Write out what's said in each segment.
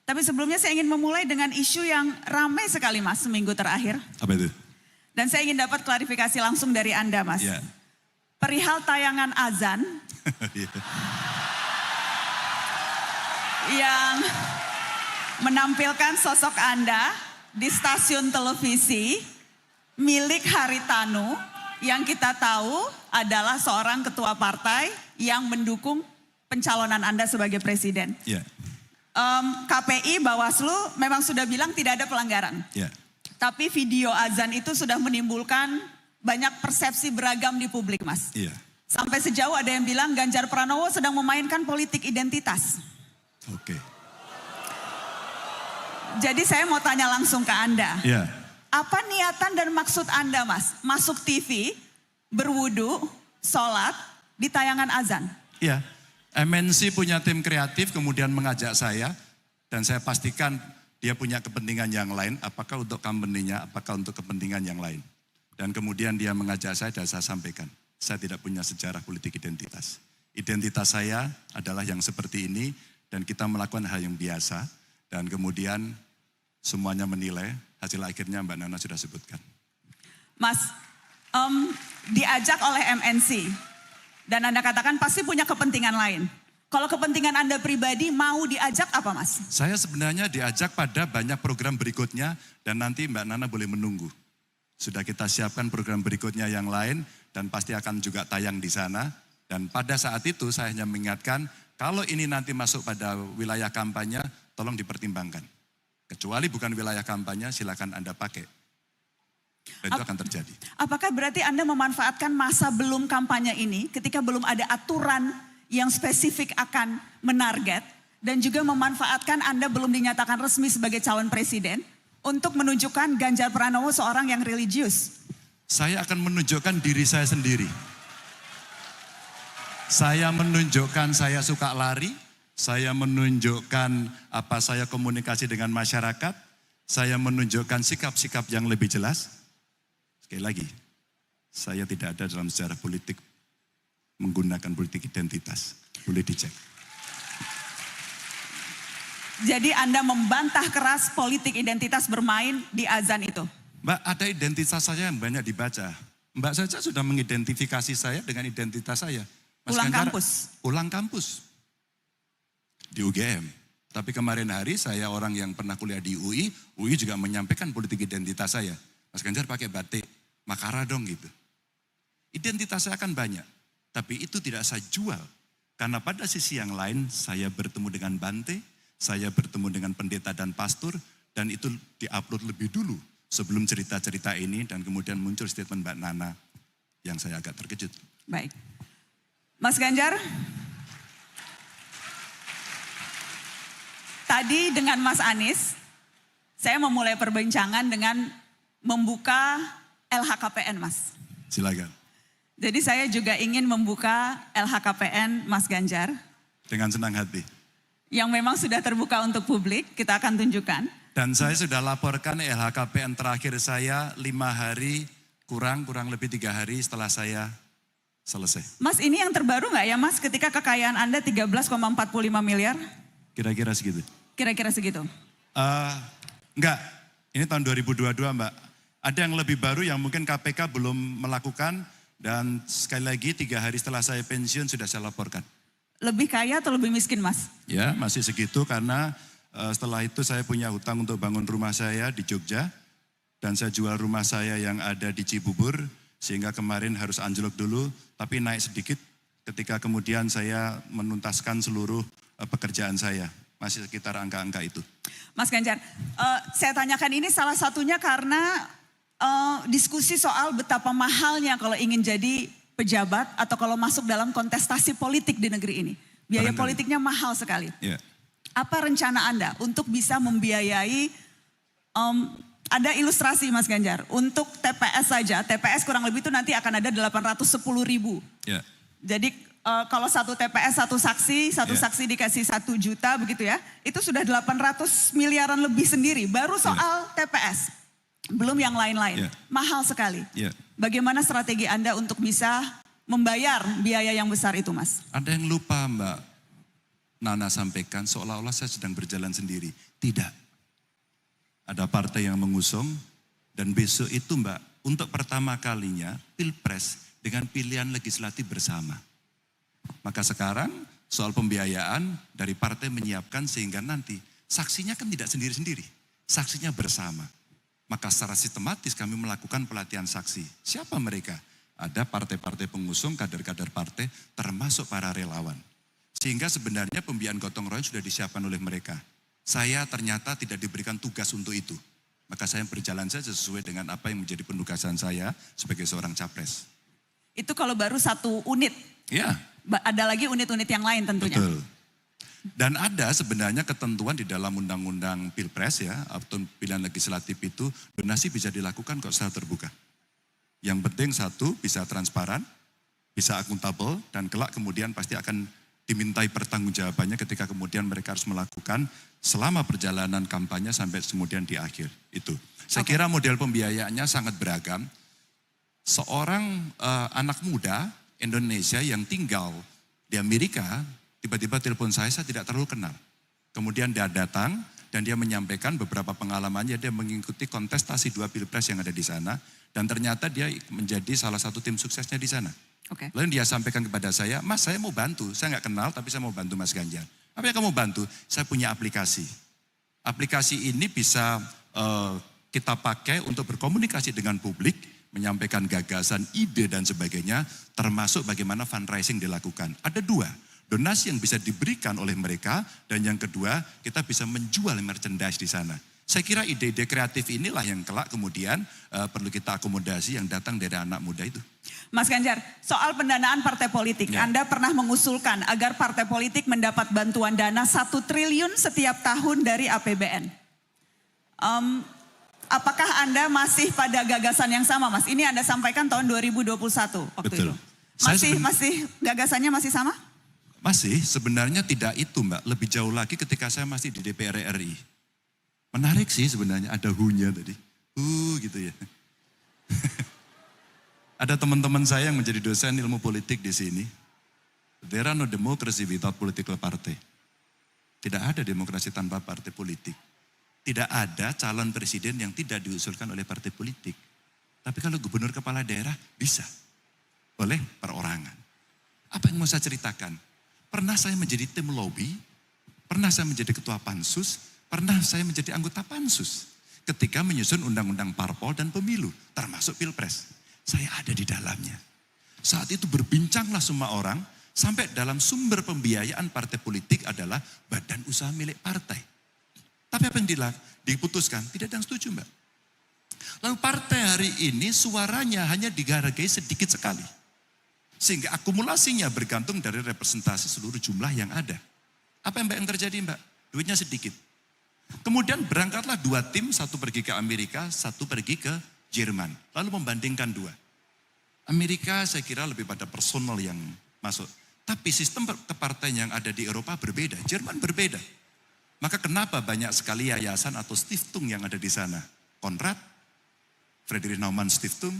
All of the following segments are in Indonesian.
Tapi sebelumnya saya ingin memulai dengan isu yang ramai sekali Mas seminggu terakhir. Apa itu? Dan saya ingin dapat klarifikasi langsung dari Anda Mas. Ya. Perihal tayangan azan yang menampilkan sosok Anda di stasiun televisi milik Haritanu yang kita tahu adalah seorang ketua partai yang mendukung pencalonan Anda sebagai presiden. Ya. KPI, Bawaslu memang sudah bilang tidak ada pelanggaran. Ya. Tapi video azan itu sudah menimbulkan banyak persepsi beragam di publik Mas. Iya. Sampai sejauh ada yang bilang Ganjar Pranowo sedang memainkan politik identitas. Oke. Jadi saya mau tanya langsung ke Anda. Ya. Apa niatan dan maksud Anda Mas? Masuk TV, berwudu, sholat, di tayangan azan? Iya. MNC punya tim kreatif kemudian mengajak saya dan saya pastikan dia punya kepentingan yang lain, apakah untuk company-nya, apakah untuk kepentingan yang lain. Dan kemudian dia mengajak saya dan saya sampaikan, saya tidak punya sejarah politik identitas. Identitas saya adalah yang seperti ini dan kita melakukan hal yang biasa dan kemudian semuanya menilai, hasil akhirnya Mbak Nana sudah sebutkan. Mas, diajak oleh MNC dan Anda katakan pasti punya kepentingan lain. Kalau kepentingan Anda pribadi mau diajak apa Mas? Saya sebenarnya diajak pada banyak program berikutnya dan nanti Mbak Nana boleh menunggu. Sudah kita siapkan program berikutnya yang lain dan pasti akan juga tayang di sana. Dan pada saat itu saya hanya mengingatkan kalau ini nanti masuk pada wilayah kampanye tolong dipertimbangkan. Kecuali bukan wilayah kampanye silakan Anda pakai. Dan itu akan terjadi. Apakah berarti Anda memanfaatkan masa belum kampanye ini ketika belum ada aturan yang spesifik akan menarget dan juga memanfaatkan Anda belum dinyatakan resmi sebagai calon presiden untuk menunjukkan Ganjar Pranowo seorang yang religius? Saya akan menunjukkan diri saya sendiri. Saya menunjukkan saya suka lari, saya menunjukkan apa saya komunikasi dengan masyarakat, saya menunjukkan sikap-sikap yang lebih jelas. Sekali lagi, saya tidak ada dalam sejarah politik menggunakan politik identitas. Boleh dicek. Jadi Anda membantah keras politik identitas bermain di azan itu? Mbak, ada identitas saya yang banyak dibaca. Mbak saja sudah mengidentifikasi saya dengan identitas saya. Mas Pulang Ganjar, kampus? Pulang kampus. Di UGM. Tapi kemarin hari saya orang yang pernah kuliah di UI juga menyampaikan politik identitas saya. Mas Ganjar pakai batik, makara dong gitu. Identitas saya akan banyak, tapi itu tidak saya jual. Karena pada sisi yang lain saya bertemu dengan Bante, saya bertemu dengan pendeta dan pastor, dan itu diupload lebih dulu sebelum cerita-cerita ini dan kemudian muncul statement Mbak Nana yang saya agak terkejut. Baik. Mas Ganjar, tadi dengan Mas Anies, saya memulai perbincangan dengan membuka LHKPN Mas. Silakan. Jadi saya juga ingin membuka LHKPN Mas Ganjar. Dengan senang hati. Yang memang sudah terbuka untuk publik, kita akan tunjukkan. Dan saya sudah laporkan LHKPN terakhir saya 5 hari, kurang lebih 3 hari setelah saya selesai. Mas ini yang terbaru nggak ya Mas ketika kekayaan Anda 13,45 miliar? Kira-kira segitu. Kira-kira segitu. Enggak, ini tahun 2022 Mbak. Ada yang lebih baru yang mungkin KPK belum melakukan dan sekali lagi 3 hari setelah saya pensiun sudah saya laporkan. Lebih kaya atau lebih miskin Mas? Ya masih segitu karena setelah itu saya punya hutang untuk bangun rumah saya di Jogja. Dan saya jual rumah saya yang ada di Cibubur sehingga kemarin harus anjlok dulu tapi naik sedikit ketika kemudian saya menuntaskan seluruh pekerjaan saya. Masih sekitar angka-angka itu. Mas Ganjar, saya tanyakan ini salah satunya karena diskusi soal betapa mahalnya kalau ingin jadi pejabat atau kalau masuk dalam kontestasi politik di negeri ini. Biaya politiknya mahal sekali. Yeah. Apa rencana Anda untuk bisa membiayai, ada ilustrasi Mas Ganjar, untuk TPS saja, TPS kurang lebih itu nanti akan ada 810.000. Yeah. Jadi kalau satu TPS, satu saksi dikasih 1 juta begitu ya, itu sudah 800 miliaran lebih sendiri, baru soal TPS. Belum yang lain-lain, mahal sekali. Bagaimana strategi Anda untuk bisa membayar biaya yang besar itu Mas? Ada yang lupa Mbak Nana sampaikan seolah-olah saya sedang berjalan sendiri. Tidak. Ada partai yang mengusung dan besok itu Mbak, untuk pertama kalinya Pilpres dengan pilihan legislatif bersama. Maka sekarang soal pembiayaan dari partai menyiapkan sehingga nanti saksinya kan tidak sendiri-sendiri, saksinya bersama. Maka secara sistematis kami melakukan pelatihan saksi. Siapa mereka? Ada partai-partai pengusung, kader-kader partai, termasuk para relawan. Sehingga sebenarnya pembiayaan gotong royong sudah disiapkan oleh mereka. Saya ternyata tidak diberikan tugas untuk itu. Maka saya berjalan saja sesuai dengan apa yang menjadi penugasan saya sebagai seorang capres. Itu kalau baru satu unit. Ya. Ada lagi unit-unit yang lain tentunya. Betul. Dan ada sebenarnya ketentuan di dalam undang-undang Pilpres ya, atau pilihan legislatif itu donasi bisa dilakukan kok secara terbuka. Yang penting satu, bisa transparan, bisa akuntabel, dan kelak kemudian pasti akan dimintai pertanggungjawabannya ketika kemudian mereka harus melakukan selama perjalanan kampanye sampai kemudian di akhir. Itu. Saya kira model pembiayaannya sangat beragam. Seorang anak muda Indonesia yang tinggal di Amerika, tiba-tiba telepon saya tidak terlalu kenal. Kemudian dia datang dan dia menyampaikan beberapa pengalamannya, dia mengikuti kontestasi 2 pilpres yang ada di sana. Dan ternyata dia menjadi salah satu tim suksesnya di sana. Lalu dia sampaikan kepada saya, Mas saya mau bantu, saya nggak kenal tapi saya mau bantu Mas Ganjar. Apa yang kamu bantu? Saya punya aplikasi. Aplikasi ini bisa kita pakai untuk berkomunikasi dengan publik, menyampaikan gagasan, ide dan sebagainya, termasuk bagaimana fundraising dilakukan. Ada 2, donasi yang bisa diberikan oleh mereka, dan yang kedua kita bisa menjual merchandise di sana. Saya kira ide-ide kreatif inilah yang kelak kemudian perlu kita akomodasi yang datang dari anak muda itu. Mas Ganjar, soal pendanaan partai politik, Ya. Anda pernah mengusulkan agar partai politik mendapat bantuan dana 1 triliun setiap tahun dari APBN. Apakah Anda masih pada gagasan yang sama, Mas? Ini Anda sampaikan tahun 2021 waktu Betul. itu. Masih gagasannya masih sama? Masih, sebenarnya tidak itu Mbak. Lebih jauh lagi ketika saya masih di DPR RI. Menarik sih sebenarnya, ada hu-nya tadi. Gitu ya. Ada teman-teman saya yang menjadi dosen ilmu politik di sini. There are no democracy without political party. Tidak ada demokrasi tanpa partai politik. Tidak ada calon presiden yang tidak diusulkan oleh partai politik. Tapi kalau gubernur kepala daerah bisa. Oleh perorangan. Apa yang mau saya ceritakan? Pernah saya menjadi tim lobby, pernah saya menjadi ketua pansus, pernah saya menjadi anggota pansus. Ketika menyusun undang-undang parpol dan pemilu, termasuk pilpres. Saya ada di dalamnya. Saat itu berbincanglah semua orang, sampai dalam sumber pembiayaan partai politik adalah badan usaha milik partai. Tapi apa yang diputuskan? Tidak ada yang setuju Mbak. Lalu partai hari ini suaranya hanya dihargai sedikit sekali. Sehingga akumulasinya bergantung dari representasi seluruh jumlah yang ada. Apa yang terjadi Mbak? Duitnya sedikit. Kemudian berangkatlah 2 tim, satu pergi ke Amerika, satu pergi ke Jerman. Lalu membandingkan 2. Amerika saya kira lebih pada personal yang masuk. Tapi sistem kepartaian yang ada di Eropa berbeda, Jerman berbeda. Maka kenapa banyak sekali yayasan atau stiftung yang ada di sana? Konrad, Friedrich Naumann Stiftung.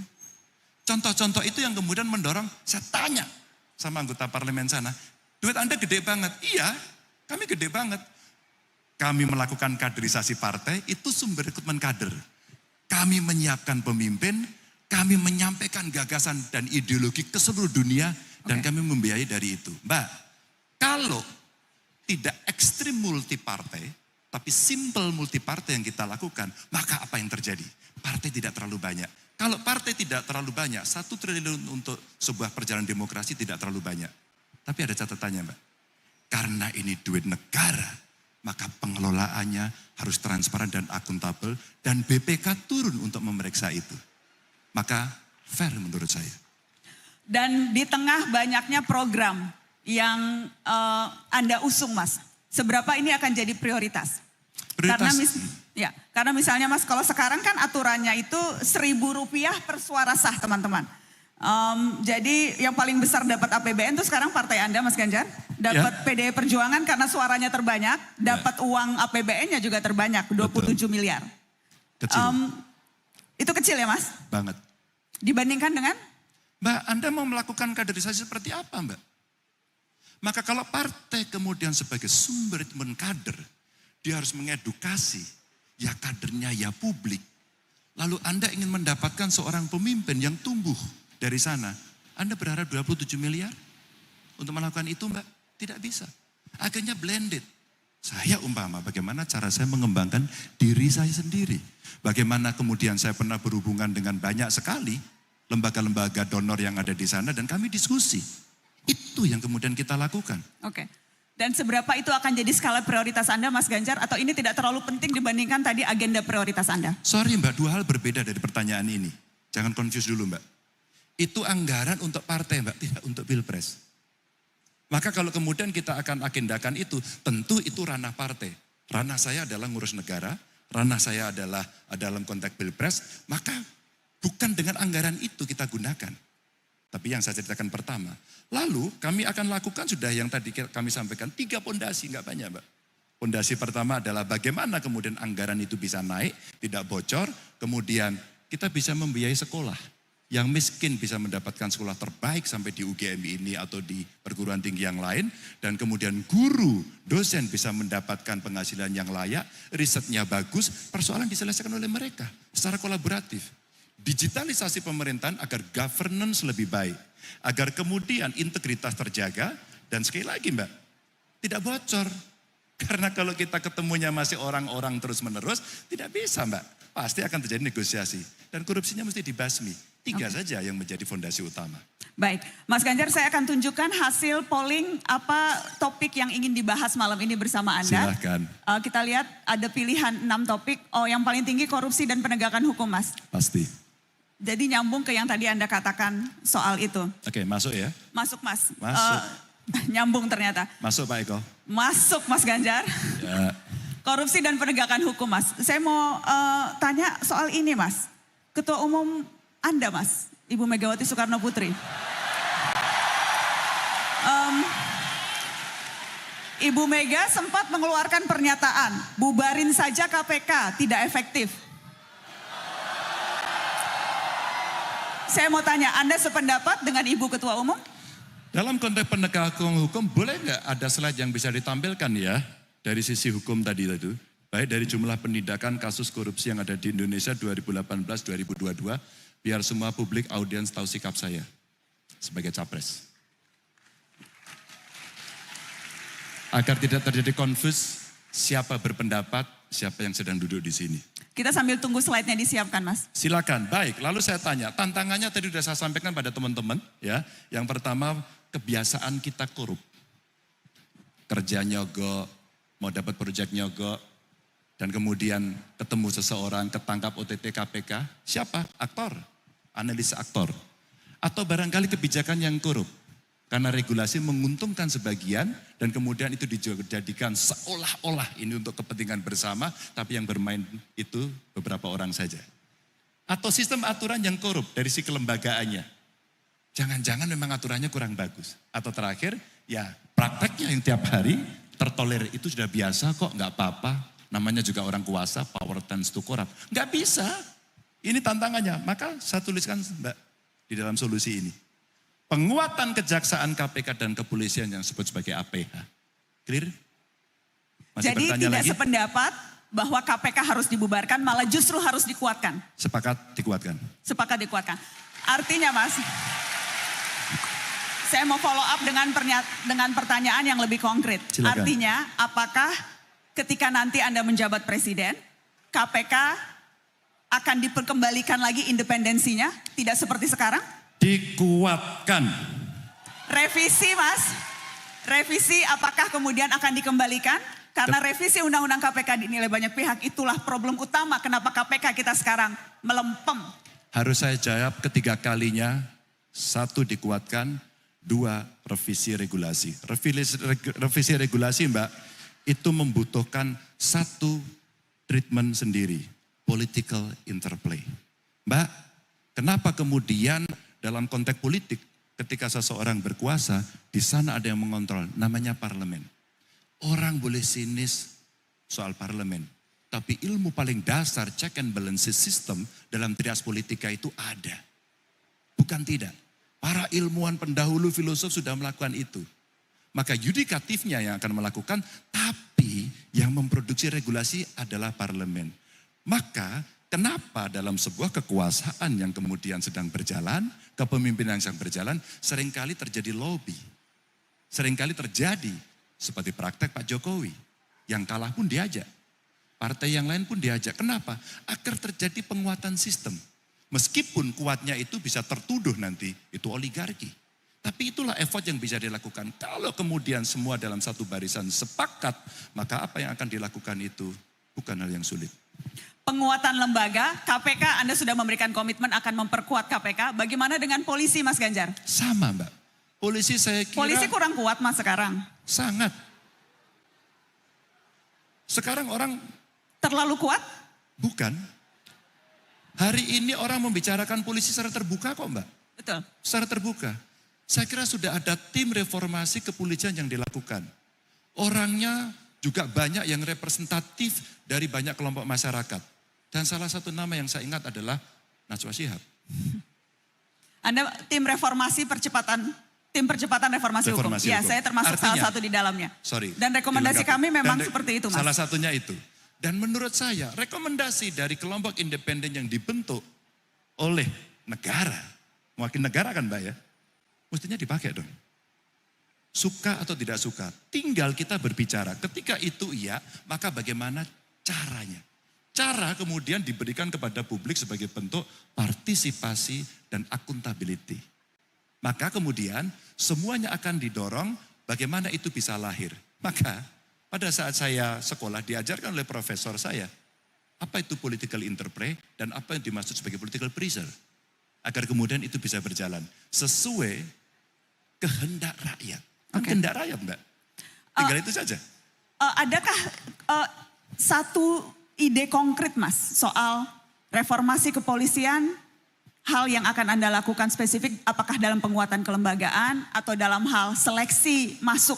Contoh-contoh itu yang kemudian mendorong, saya tanya sama anggota parlemen sana, duit Anda gede banget. Iya, kami gede banget. Kami melakukan kaderisasi partai, itu sumber rekrutmen kader. Kami menyiapkan pemimpin, kami menyampaikan gagasan dan ideologi ke seluruh dunia, dan kami membiayai dari itu. Mbak, kalau tidak ekstrim multi partai, tapi simple multi partai yang kita lakukan, maka apa yang terjadi? Partai tidak terlalu banyak. Kalau partai tidak terlalu banyak, 1 triliun untuk sebuah perjalanan demokrasi tidak terlalu banyak. Tapi ada catatannya Mbak, karena ini duit negara, maka pengelolaannya harus transparan dan akuntabel, dan BPK turun untuk memeriksa itu. Maka fair menurut saya. Dan di tengah banyaknya program yang Anda usung Mas, seberapa ini akan jadi prioritas? Karena misalnya Mas, kalau sekarang kan aturannya itu Rp1.000 per suara sah teman-teman. Jadi yang paling besar dapat APBN itu sekarang partai Anda Mas Ganjar. Dapat PDI Perjuangan karena suaranya terbanyak. Dapat uang APBN-nya juga terbanyak, 27 miliar. Kecil. Itu kecil ya Mas? Banget. Dibandingkan dengan? Mbak, Anda mau melakukan kaderisasi seperti apa Mbak? Maka kalau partai kemudian sebagai sumber rekrutmen kader, dia harus mengedukasi, ya kadernya, ya publik. Lalu Anda ingin mendapatkan seorang pemimpin yang tumbuh dari sana. Anda berharap 27 miliar untuk melakukan itu, Mbak? Tidak bisa. Akhirnya blended. Saya umpama bagaimana cara saya mengembangkan diri saya sendiri. Bagaimana kemudian saya pernah berhubungan dengan banyak sekali lembaga-lembaga donor yang ada di sana dan kami diskusi. Itu yang kemudian kita lakukan. Oke. Dan seberapa itu akan jadi skala prioritas Anda, Mas Ganjar? Atau ini tidak terlalu penting dibandingkan tadi agenda prioritas Anda? Sorry Mbak, dua hal berbeda dari pertanyaan ini. Jangan confuse dulu Mbak. Itu anggaran untuk partai Mbak, tidak untuk pilpres. Maka kalau kemudian kita akan agendakan itu, tentu itu ranah partai. Ranah saya adalah ngurus negara, ranah saya adalah dalam konteks pilpres, maka bukan dengan anggaran itu kita gunakan. Tapi yang saya ceritakan pertama. Lalu kami akan lakukan sudah yang tadi kami sampaikan 3 pondasi, enggak banyak Mbak. Pondasi pertama adalah bagaimana kemudian anggaran itu bisa naik, tidak bocor. Kemudian kita bisa membiayai sekolah. Yang miskin bisa mendapatkan sekolah terbaik sampai di UGM ini atau di perguruan tinggi yang lain. Dan kemudian guru, dosen bisa mendapatkan penghasilan yang layak, risetnya bagus, persoalan diselesaikan oleh mereka secara kolaboratif. Digitalisasi pemerintahan agar governance lebih baik. Agar kemudian integritas terjaga dan sekali lagi Mbak, tidak bocor. Karena kalau kita ketemunya masih orang-orang terus-menerus, tidak bisa Mbak. Pasti akan terjadi negosiasi dan korupsinya mesti dibasmi. 3 saja yang menjadi fondasi utama. Baik, Mas Ganjar saya akan tunjukkan hasil polling apa topik yang ingin dibahas malam ini bersama Anda. Silahkan. Kita lihat ada pilihan 6 topik. Oh, yang paling tinggi korupsi dan penegakan hukum, Mas. Pasti. Jadi nyambung ke yang tadi Anda katakan soal itu. Oke, masuk ya. Masuk Mas. Masuk. Nyambung ternyata. Masuk Pak Eko. Masuk Mas Ganjar. Ya. Korupsi dan penegakan hukum Mas. Saya mau tanya soal ini Mas. Ketua Umum Anda Mas, Ibu Megawati Soekarno Putri. Ibu Mega sempat mengeluarkan pernyataan, bubarin saja KPK, tidak efektif. Saya mau tanya, Anda sependapat dengan Ibu Ketua Umum? Dalam konteks penegakan hukum, boleh nggak ada slide yang bisa ditampilkan ya? Dari sisi hukum tadi itu. Baik dari jumlah penindakan kasus korupsi yang ada di Indonesia 2018-2022. Biar semua publik audiens tahu sikap saya sebagai capres. Agar tidak terjadi konfus, siapa berpendapat, siapa yang sedang duduk di sini. Kita sambil tunggu slide-nya disiapkan Mas. Silakan, baik. Lalu saya tanya, tantangannya tadi sudah saya sampaikan pada teman-teman. Ya, yang pertama, kebiasaan kita korup. Kerja nyogok, mau dapat proyek nyogok, dan kemudian ketemu seseorang, ketangkap OTT KPK. Siapa? Aktor, analis aktor. Atau barangkali kebijakan yang korup. Karena regulasi menguntungkan sebagian dan kemudian itu dijadikan seolah-olah ini untuk kepentingan bersama, tapi yang bermain itu beberapa orang saja. Atau sistem aturan yang korup dari si kelembagaannya. Jangan-jangan memang aturannya kurang bagus. Atau terakhir, ya prakteknya yang tiap hari tertolerir itu sudah biasa kok, nggak apa-apa. Namanya juga orang kuasa, power tends to corrupt. Nggak bisa. Ini tantangannya. Maka saya tuliskan Mbak di dalam solusi ini. Penguatan kejaksaan KPK dan kepolisian yang disebut sebagai APH. Clear? Masih Jadi bertanya tidak lagi? sependapat bahwa KPK harus dibubarkan, malah justru harus dikuatkan. Sepakat dikuatkan. Sepakat dikuatkan. Artinya Mas, saya mau follow up dengan pertanyaan yang lebih konkret. Silakan. Artinya apakah ketika nanti Anda menjabat presiden, KPK akan diperkembalikan lagi independensinya? Tidak seperti sekarang? Dikuatkan. Revisi Mas, revisi apakah kemudian akan dikembalikan? Karena revisi undang-undang KPK dinilai banyak pihak, itulah problem utama kenapa KPK kita sekarang melempem. Harus saya jawab ketiga kalinya, 1 dikuatkan, 2 revisi regulasi. Revisi regulasi Mbak, itu membutuhkan 1 treatment sendiri, political interplay. Mbak, kenapa kemudian dalam konteks politik ketika seseorang berkuasa, di sana ada yang mengontrol, namanya parlemen. Orang boleh sinis soal parlemen, tapi ilmu paling dasar check and balances system dalam trias politika itu ada. Bukan tidak. Para ilmuwan pendahulu filosof sudah melakukan itu. Maka yudikatifnya yang akan melakukan, tapi yang memproduksi regulasi adalah parlemen. Maka kenapa dalam sebuah kekuasaan yang kemudian sedang berjalan, kepemimpinan yang sedang berjalan, seringkali terjadi lobby. Seringkali terjadi seperti praktek Pak Jokowi. Yang kalah pun diajak. Partai yang lain pun diajak. Kenapa? Agar terjadi penguatan sistem. Meskipun kuatnya itu bisa tertuduh nanti, itu oligarki. Tapi itulah effort yang bisa dilakukan. Kalau kemudian semua dalam satu barisan sepakat, maka apa yang akan dilakukan itu bukan hal yang sulit. Penguatan lembaga, KPK Anda sudah memberikan komitmen akan memperkuat KPK. Bagaimana dengan polisi Mas Ganjar? Sama Mbak. Polisi saya kira Polisi kurang kuat Mas sekarang. sangat. Sekarang orang Terlalu kuat? bukan. Hari ini orang membicarakan polisi secara terbuka kok Mbak. Betul. Secara terbuka. Saya kira sudah ada tim reformasi kepolisian yang dilakukan. Orangnya juga banyak yang representatif dari banyak kelompok masyarakat. Dan salah satu nama yang saya ingat adalah Najwa Shihab. Anda tim reformasi percepatan reformasi hukum. Ya, hukum. saya termasuk Artinya, salah satu di dalamnya. Sorry. Dan rekomendasi dilengkapi. kami memang Dan seperti itu Mas. Salah satunya itu. Dan menurut saya rekomendasi dari kelompok independen yang dibentuk oleh negara, mewakili negara kan Mbak ya, mestinya dipakai dong. Suka atau tidak suka, tinggal kita berbicara. Ketika itu iya, maka bagaimana caranya? Cara kemudian diberikan kepada publik sebagai bentuk partisipasi dan akuntability. Maka kemudian semuanya akan didorong bagaimana itu bisa lahir. Maka pada saat saya sekolah diajarkan oleh profesor saya, apa itu political interplay dan apa yang dimaksud sebagai political pressure. Agar kemudian itu bisa berjalan sesuai kehendak rakyat. Kehendak rakyat Mbak. Tinggal itu saja. Adakah satu ide konkret Mas soal reformasi kepolisian, hal yang akan Anda lakukan spesifik apakah dalam penguatan kelembagaan atau dalam hal seleksi masuk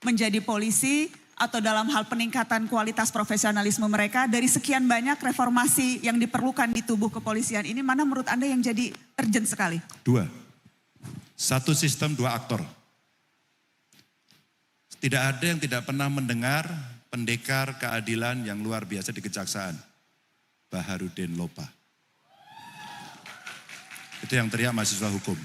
menjadi polisi atau dalam hal peningkatan kualitas profesionalisme mereka dari sekian banyak reformasi yang diperlukan di tubuh kepolisian ini, mana menurut Anda yang jadi urgent sekali? Dua. Satu sistem, dua aktor. Tidak ada yang tidak pernah mendengar pendekar keadilan yang luar biasa di kejaksaan. Baharudin Lopa. Itu yang teriak mahasiswa hukum.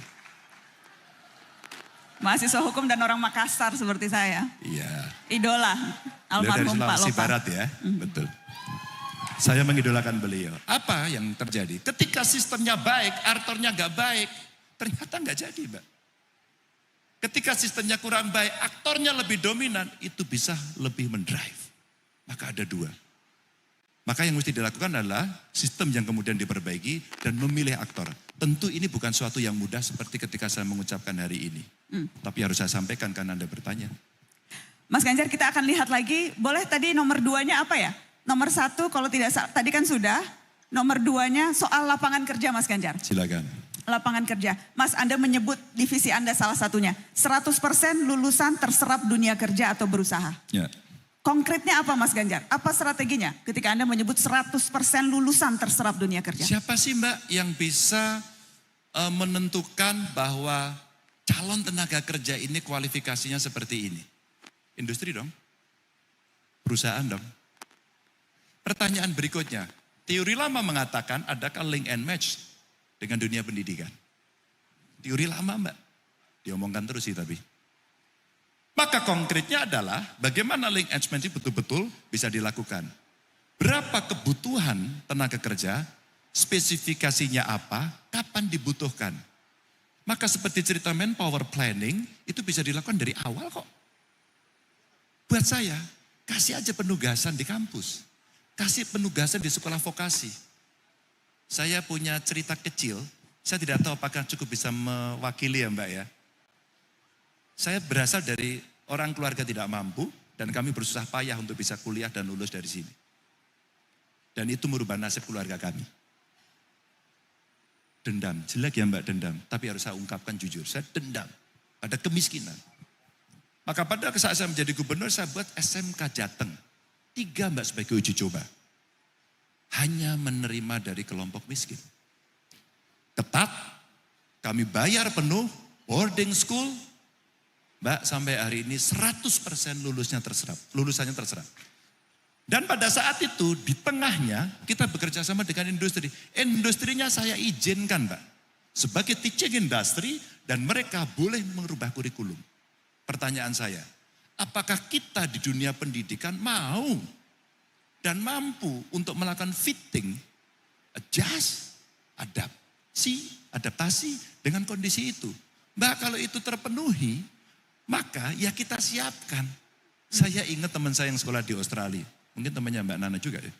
Mahasiswa hukum dan orang Makassar seperti saya. Iya. Idola almarhum Pak Sulawesi Lopa. Barat ya, betul. Saya mengidolakan beliau. Apa yang terjadi? Ketika sistemnya baik, aktornya nggak baik, ternyata nggak jadi Mbak. Ketika sistemnya kurang baik, aktornya lebih dominan, itu bisa lebih mendrive. Maka ada dua. Maka yang mesti dilakukan adalah sistem yang kemudian diperbaiki dan memilih aktor. Tentu ini bukan suatu yang mudah seperti ketika saya mengucapkan hari ini. Tapi harus saya sampaikan karena Anda bertanya. Mas Ganjar, kita akan lihat lagi, boleh tadi nomor 2-nya apa ya? Nomor 1 kalau tidak tadi kan sudah, nomor 2-nya soal lapangan kerja Mas Ganjar. Silakan. Lapangan kerja. Mas, Anda menyebut divisi Anda salah satunya. 100% lulusan terserap dunia kerja atau berusaha. Ya. Konkretnya apa Mas Ganjar? Apa strateginya ketika Anda menyebut 100% lulusan terserap dunia kerja? Siapa sih Mbak yang bisa menentukan bahwa calon tenaga kerja ini kualifikasinya seperti ini? Industri dong. Perusahaan dong. Pertanyaan berikutnya. Teori lama mengatakan adakah link and match dengan dunia pendidikan. Teori lama Mbak. Diomongkan terus sih tapi. Maka konkretnya adalah bagaimana link engagement itu betul-betul bisa dilakukan. Berapa kebutuhan tenaga kerja, spesifikasinya apa, kapan dibutuhkan. Maka seperti cerita manpower planning itu bisa dilakukan dari awal kok. Buat saya, kasih aja penugasan di kampus. Kasih penugasan di sekolah vokasi. Saya punya cerita kecil, saya tidak tahu apakah cukup bisa mewakili ya Mbak ya. Saya berasal dari orang keluarga tidak mampu dan kami bersusah payah untuk bisa kuliah dan lulus dari sini. Dan itu merubah nasib keluarga kami. Dendam, jelek ya Mbak dendam, tapi harus saya ungkapkan jujur, saya dendam pada kemiskinan. Maka pada saat saya menjadi gubernur saya buat SMK Jateng. 3 Mbak sebagai uji coba. Hanya menerima dari kelompok miskin. Ketat, kami bayar penuh, boarding school, Mbak, sampai hari ini 100% lulusannya terserap. Dan pada saat itu di tengahnya kita bekerja sama dengan industri. Industrinya saya izinkan, Mbak, sebagai teaching industry dan mereka boleh merubah kurikulum. Pertanyaan saya, apakah kita di dunia pendidikan mau dan mampu untuk melakukan fitting, adjust, adaptasi dengan kondisi itu? Mbak, kalau itu terpenuhi, maka ya kita siapkan. Saya ingat teman saya yang sekolah di Australia. Mungkin temannya Mbak Nana juga ya.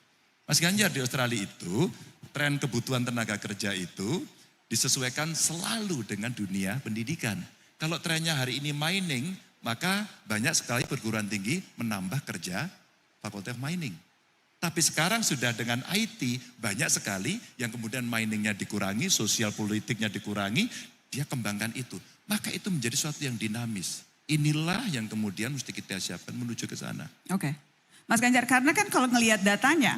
Mas Ganjar, di Australia itu, tren kebutuhan tenaga kerja itu disesuaikan selalu dengan dunia pendidikan. Kalau trennya hari ini mining, maka banyak sekali perguruan tinggi menambah kerja fakultas mining. Tapi sekarang sudah dengan IT, banyak sekali yang kemudian miningnya dikurangi, sosial politiknya dikurangi, dia kembangkan itu. Maka itu menjadi sesuatu yang dinamis. Inilah yang kemudian mesti kita siapkan menuju ke sana. Oke. Mas Ganjar, karena kan kalau ngelihat datanya,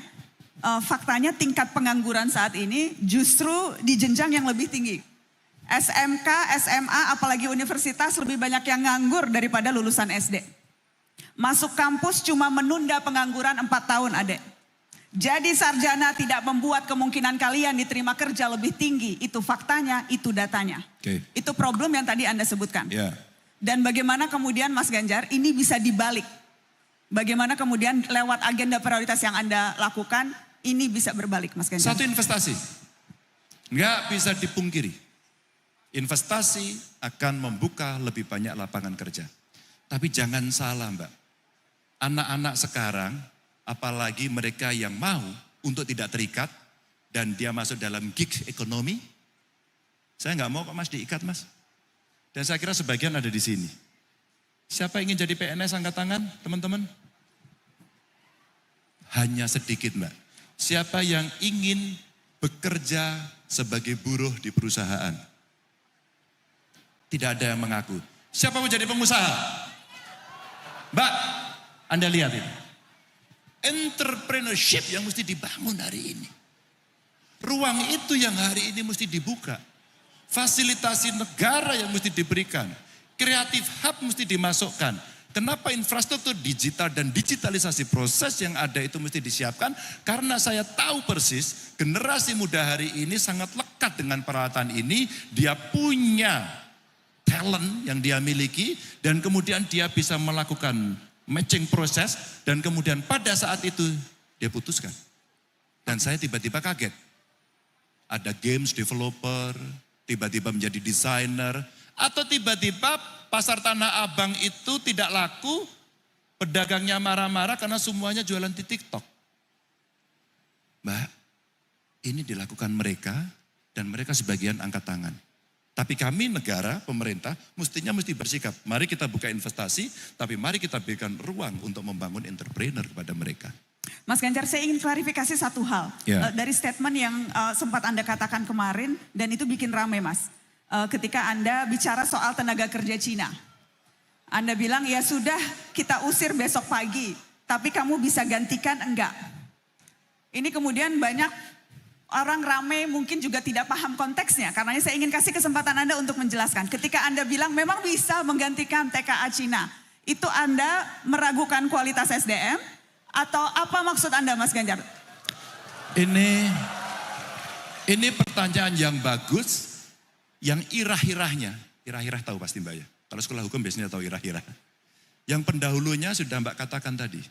faktanya tingkat pengangguran saat ini justru di jenjang yang lebih tinggi. SMK, SMA, apalagi universitas lebih banyak yang nganggur daripada lulusan SD. Masuk kampus cuma menunda pengangguran 4 tahun, adek. Jadi sarjana tidak membuat kemungkinan kalian diterima kerja lebih tinggi. Itu faktanya, itu datanya. Oke. Itu problem yang tadi Anda sebutkan. Ya. Dan bagaimana kemudian Mas Ganjar ini bisa dibalik. Bagaimana kemudian lewat agenda prioritas yang Anda lakukan, ini bisa berbalik Mas Ganjar. Satu, investasi. Nggak bisa dipungkiri. Investasi akan membuka lebih banyak lapangan kerja. Tapi jangan salah, Mbak. Anak-anak sekarang, apalagi mereka yang mau untuk tidak terikat, dan dia masuk dalam gig ekonomi, saya nggak mau kok Mas diikat, Mas. Dan saya kira sebagian ada di sini. Siapa ingin jadi PNS, angkat tangan, teman-teman? Hanya sedikit, Mbak. Siapa yang ingin bekerja sebagai buruh di perusahaan? Tidak ada yang mengaku. Siapa mau jadi pengusaha? Mbak, Anda lihat ini. Entrepreneurship yang mesti dibangun hari ini. Ruang itu yang hari ini mesti dibuka. Fasilitasi negara yang mesti diberikan. Kreatif hub mesti dimasukkan. Kenapa infrastruktur digital dan digitalisasi proses yang ada itu mesti disiapkan? Karena saya tahu persis generasi muda hari ini sangat lekat dengan peralatan ini. Dia punya talent yang dia miliki dan kemudian dia bisa melakukan matching proses dan kemudian pada saat itu dia putuskan. Dan saya tiba-tiba kaget. Ada games developer, tiba-tiba menjadi desainer, atau tiba-tiba pasar Tanah Abang itu tidak laku, pedagangnya marah-marah karena semuanya jualan di TikTok. Mbak, ini dilakukan mereka dan mereka sebagian angkat tangan. Tapi kami negara, pemerintah mesti bersikap. Mari kita buka investasi, tapi mari kita berikan ruang untuk membangun entrepreneur kepada mereka. Mas Ganjar, saya ingin klarifikasi satu hal. Ya. Dari statement yang sempat Anda katakan kemarin dan itu bikin rame Mas. Ketika Anda bicara soal tenaga kerja Cina. Anda bilang ya sudah kita usir besok pagi. Tapi kamu bisa gantikan enggak. Ini kemudian banyak orang rame mungkin juga tidak paham konteksnya. Karena saya ingin kasih kesempatan Anda untuk menjelaskan. Ketika Anda bilang memang bisa menggantikan TKA Cina. Itu Anda meragukan kualitas SDM? Atau apa maksud Anda Mas Ganjar? Ini pertanyaan yang bagus. Yang irah-irahnya, irah-irah tahu pasti Mbak ya. Kalau sekolah hukum biasanya tahu irah-irah. Yang pendahulunya sudah Mbak katakan tadi.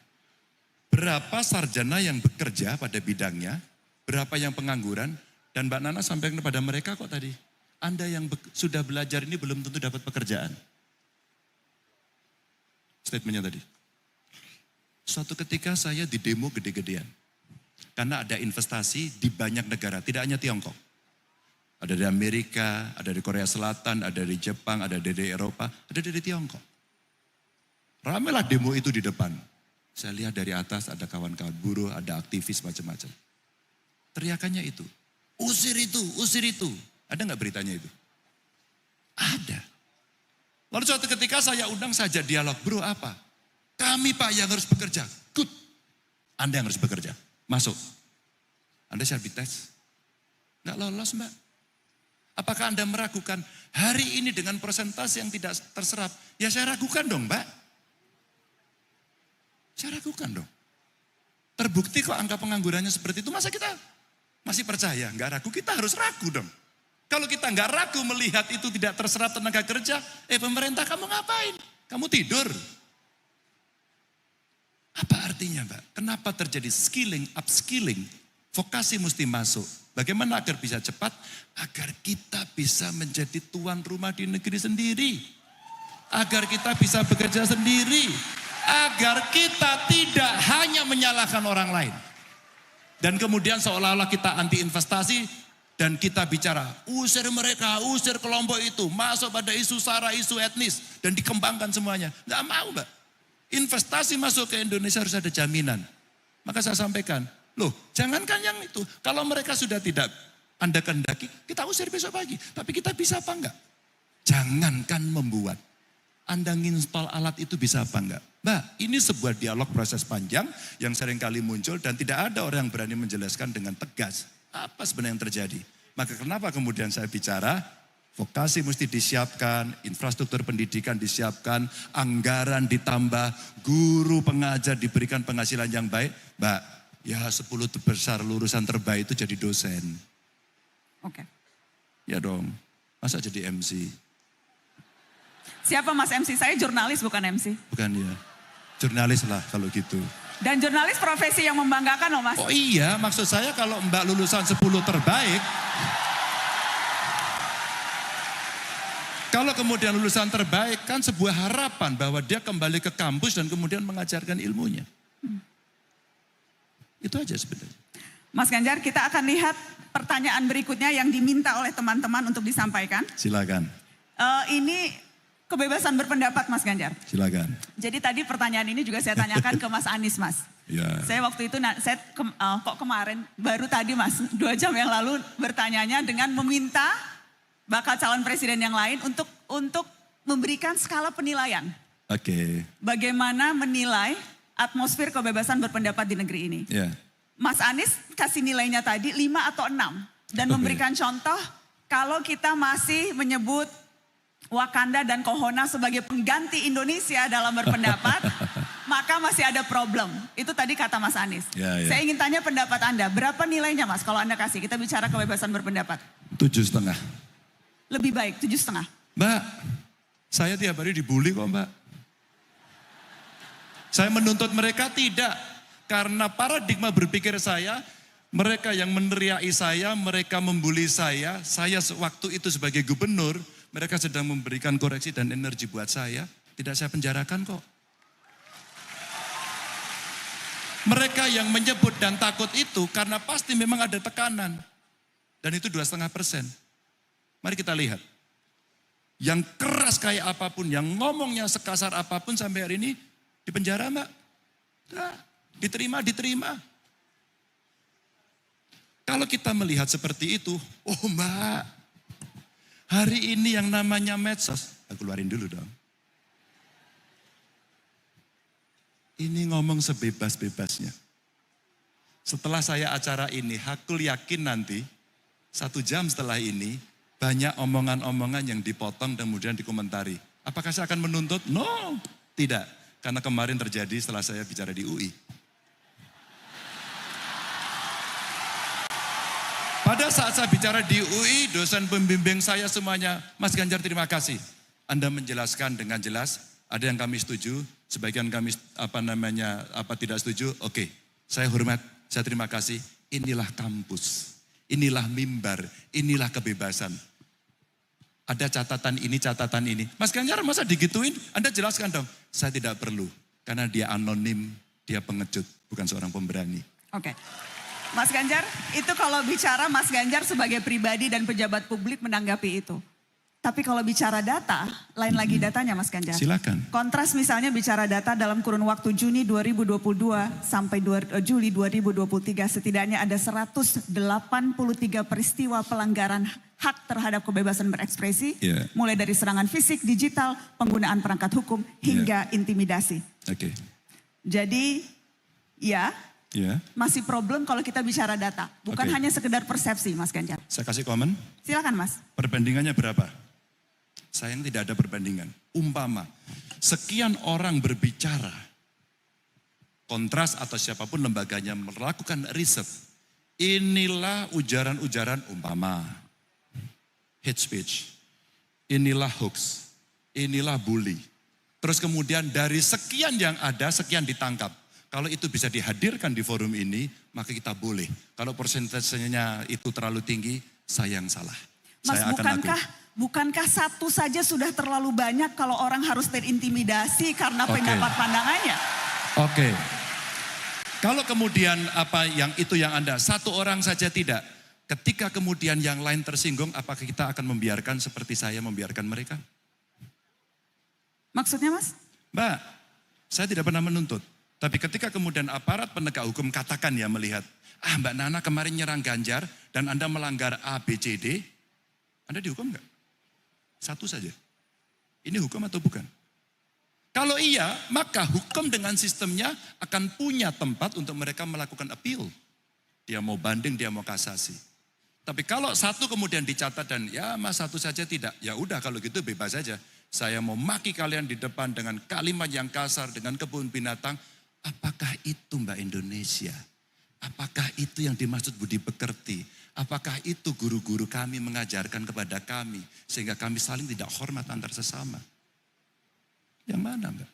Berapa sarjana yang bekerja pada bidangnya, berapa yang pengangguran, dan Mbak Nana sampaikan kepada mereka kok tadi. Anda yang sudah belajar ini belum tentu dapat pekerjaan. Statementnya tadi. Suatu ketika saya di demo gede-gedean. Karena ada investasi di banyak negara, tidak hanya Tiongkok. Ada dari Amerika, ada dari Korea Selatan, ada dari Jepang, ada dari Eropa, ada dari Tiongkok. Ramelah demo itu di depan. Saya lihat dari atas ada kawan-kawan buruh, ada aktivis macam-macam. Teriakannya itu, usir itu, usir itu. Ada nggak beritanya itu? Ada. Lalu suatu ketika saya undang saja dialog, bro apa? Kami Pak yang harus bekerja. Good. Anda yang harus bekerja. Masuk. Anda siap dites? Nggak lolos Mbak. Apakah Anda meragukan hari ini dengan persentase yang tidak terserap? Ya saya ragukan dong Mbak. Saya ragukan dong. Terbukti kok angka penganggurannya seperti itu. Masa kita masih percaya? Enggak ragu, kita harus ragu dong. Kalau kita enggak ragu melihat itu tidak terserap tenaga kerja, pemerintah kamu ngapain? Kamu tidur. Apa artinya Mbak? Kenapa terjadi skilling, upskilling? Vokasi mesti masuk. Bagaimana agar bisa cepat? Agar kita bisa menjadi tuan rumah di negeri sendiri. Agar kita bisa bekerja sendiri. Agar kita tidak hanya menyalahkan orang lain. Dan kemudian seolah-olah kita anti investasi dan kita bicara, usir mereka, usir kelompok itu, masuk pada isu sara, isu etnis dan dikembangkan semuanya. Nggak mau Mbak. Investasi masuk ke Indonesia harus ada jaminan. Maka saya sampaikan, loh jangankan yang itu, kalau mereka sudah tidak Anda kehendaki, kita usir besok pagi. Tapi kita bisa apa enggak? Jangankan membuat. Anda nginstall alat itu bisa apa enggak? Mbak, ini sebuah dialog proses panjang yang seringkali muncul dan tidak ada orang yang berani menjelaskan dengan tegas. Apa sebenarnya yang terjadi? Maka kenapa kemudian saya bicara, vokasi mesti disiapkan, infrastruktur pendidikan disiapkan, anggaran ditambah, guru pengajar diberikan penghasilan yang baik. Mbak, ya 10 besar lulusan terbaik itu jadi dosen. Oke. Ya dong, masa jadi MC? Siapa Mas MC? Saya jurnalis bukan MC. Bukan ya, jurnalis lah kalau gitu. Dan jurnalis profesi yang membanggakan loh Mas. Oh iya, maksud saya kalau Mbak lulusan 10 terbaik, kalau kemudian lulusan terbaik kan sebuah harapan bahwa dia kembali ke kampus dan kemudian mengajarkan ilmunya. Itu aja sebenarnya. Mas Ganjar, kita akan lihat pertanyaan berikutnya yang diminta oleh teman-teman untuk disampaikan. Silakan. Ini kebebasan berpendapat Mas Ganjar. Silakan. Jadi tadi pertanyaan ini juga saya tanyakan ke Mas Anies Mas. Ya. Saya waktu itu, kok kemarin, baru tadi Mas, 2 jam yang lalu bertanyanya dengan meminta bakal calon presiden yang lain untuk memberikan skala penilaian. Oke. Bagaimana menilai atmosfer kebebasan berpendapat di negeri ini. Ya. Mas Anies kasih nilainya tadi 5 atau 6. Dan memberikan contoh kalau kita masih menyebut Wakanda dan Kohona sebagai pengganti Indonesia dalam berpendapat, maka masih ada problem. Itu tadi kata Mas Anies. Ya. Saya ingin tanya pendapat Anda, berapa nilainya Mas kalau Anda kasih? Kita bicara kebebasan berpendapat. 7,5. Lebih baik, 7,5. Mbak, saya tiap hari dibully kok Mbak. Saya menuntut mereka tidak. Karena paradigma berpikir saya, mereka yang meneriaki saya, mereka membuli saya waktu itu sebagai gubernur, mereka sedang memberikan koreksi dan energi buat saya, tidak saya penjarakan kok. Mereka yang menyebut dan takut itu karena pasti memang ada tekanan. Dan itu 2,5%. Mari kita lihat. Yang keras kayak apapun, yang ngomongnya sekasar apapun sampai hari ini dipenjara Mbak. Nah, diterima. Kalau kita melihat seperti itu, oh Mbak, hari ini yang namanya medsos, aku keluarin dulu dong. Ini ngomong sebebas-bebasnya. Setelah saya acara ini, aku yakin nanti 1 jam setelah ini, banyak omongan-omongan yang dipotong dan kemudian dikomentari. Apakah saya akan menuntut? No, tidak. Karena kemarin terjadi setelah saya bicara di UI. Pada saat saya bicara di UI, dosen pembimbing saya semuanya, Mas Ganjar terima kasih. Anda menjelaskan dengan jelas, ada yang kami setuju, sebagian kami tidak setuju, oke. Saya hormat, saya terima kasih. Inilah kampus, inilah mimbar, inilah kebebasan. Ada catatan ini. Mas Ganjar masa digituin? Anda jelaskan dong. Saya tidak perlu, karena dia anonim, dia pengecut, bukan seorang pemberani. Oke. Mas Ganjar, itu kalau bicara Mas Ganjar sebagai pribadi dan pejabat publik menanggapi itu. Tapi kalau bicara data, lain lagi datanya Mas Ganjar. Silakan. Kontras misalnya bicara data dalam kurun waktu Juni 2022 sampai Juli 2023 setidaknya ada 183 peristiwa pelanggaran hak terhadap kebebasan berekspresi. Yeah. Mulai dari serangan fisik, digital, penggunaan perangkat hukum hingga intimidasi. Oke. Jadi ya Ya, masih problem kalau kita bicara data. Bukan Oke. hanya sekedar persepsi, Mas Ganjar. saya kasih komen. Silakan, Mas. Perbandingannya berapa? Sayang tidak ada perbandingan. Umpama, sekian orang berbicara, kontras atau siapapun lembaganya melakukan riset. Inilah ujaran-ujaran umpama, hate speech, inilah hoax, inilah bully. Terus kemudian dari sekian yang ada, sekian ditangkap. Kalau itu bisa dihadirkan di forum ini, maka kita boleh. Kalau persentasenya itu terlalu tinggi, saya yang salah. Mas, Saya akan akui. bukankah satu saja sudah terlalu banyak kalau orang harus terintimidasi karena Oke. pendapat pandangannya? Oke. Kalau kemudian apa yang itu yang Anda, satu orang saja tidak. Ketika kemudian yang lain tersinggung, apakah kita akan membiarkan seperti saya membiarkan mereka? Maksudnya, Mas? Mbak, saya tidak pernah menuntut. Tapi ketika kemudian aparat penegak hukum katakan ya melihat, Mbak Nana kemarin nyerang Ganjar dan Anda melanggar A, B, C, D, Anda dihukum nggak? Satu saja. Ini hukum atau bukan? Kalau iya, maka hukum dengan sistemnya akan punya tempat untuk mereka melakukan appeal. Dia mau banding, dia mau kasasi. Tapi kalau satu kemudian dicatat dan ya mas satu saja tidak, ya udah kalau gitu bebas saja. Saya mau maki kalian di depan dengan kalimat yang kasar, dengan kebun binatang. Apakah itu Mbak Indonesia? Apakah itu yang dimaksud budi pekerti? Apakah itu guru-guru kami mengajarkan kepada kami sehingga kami saling tidak hormat antar sesama? Yang mana Mbak?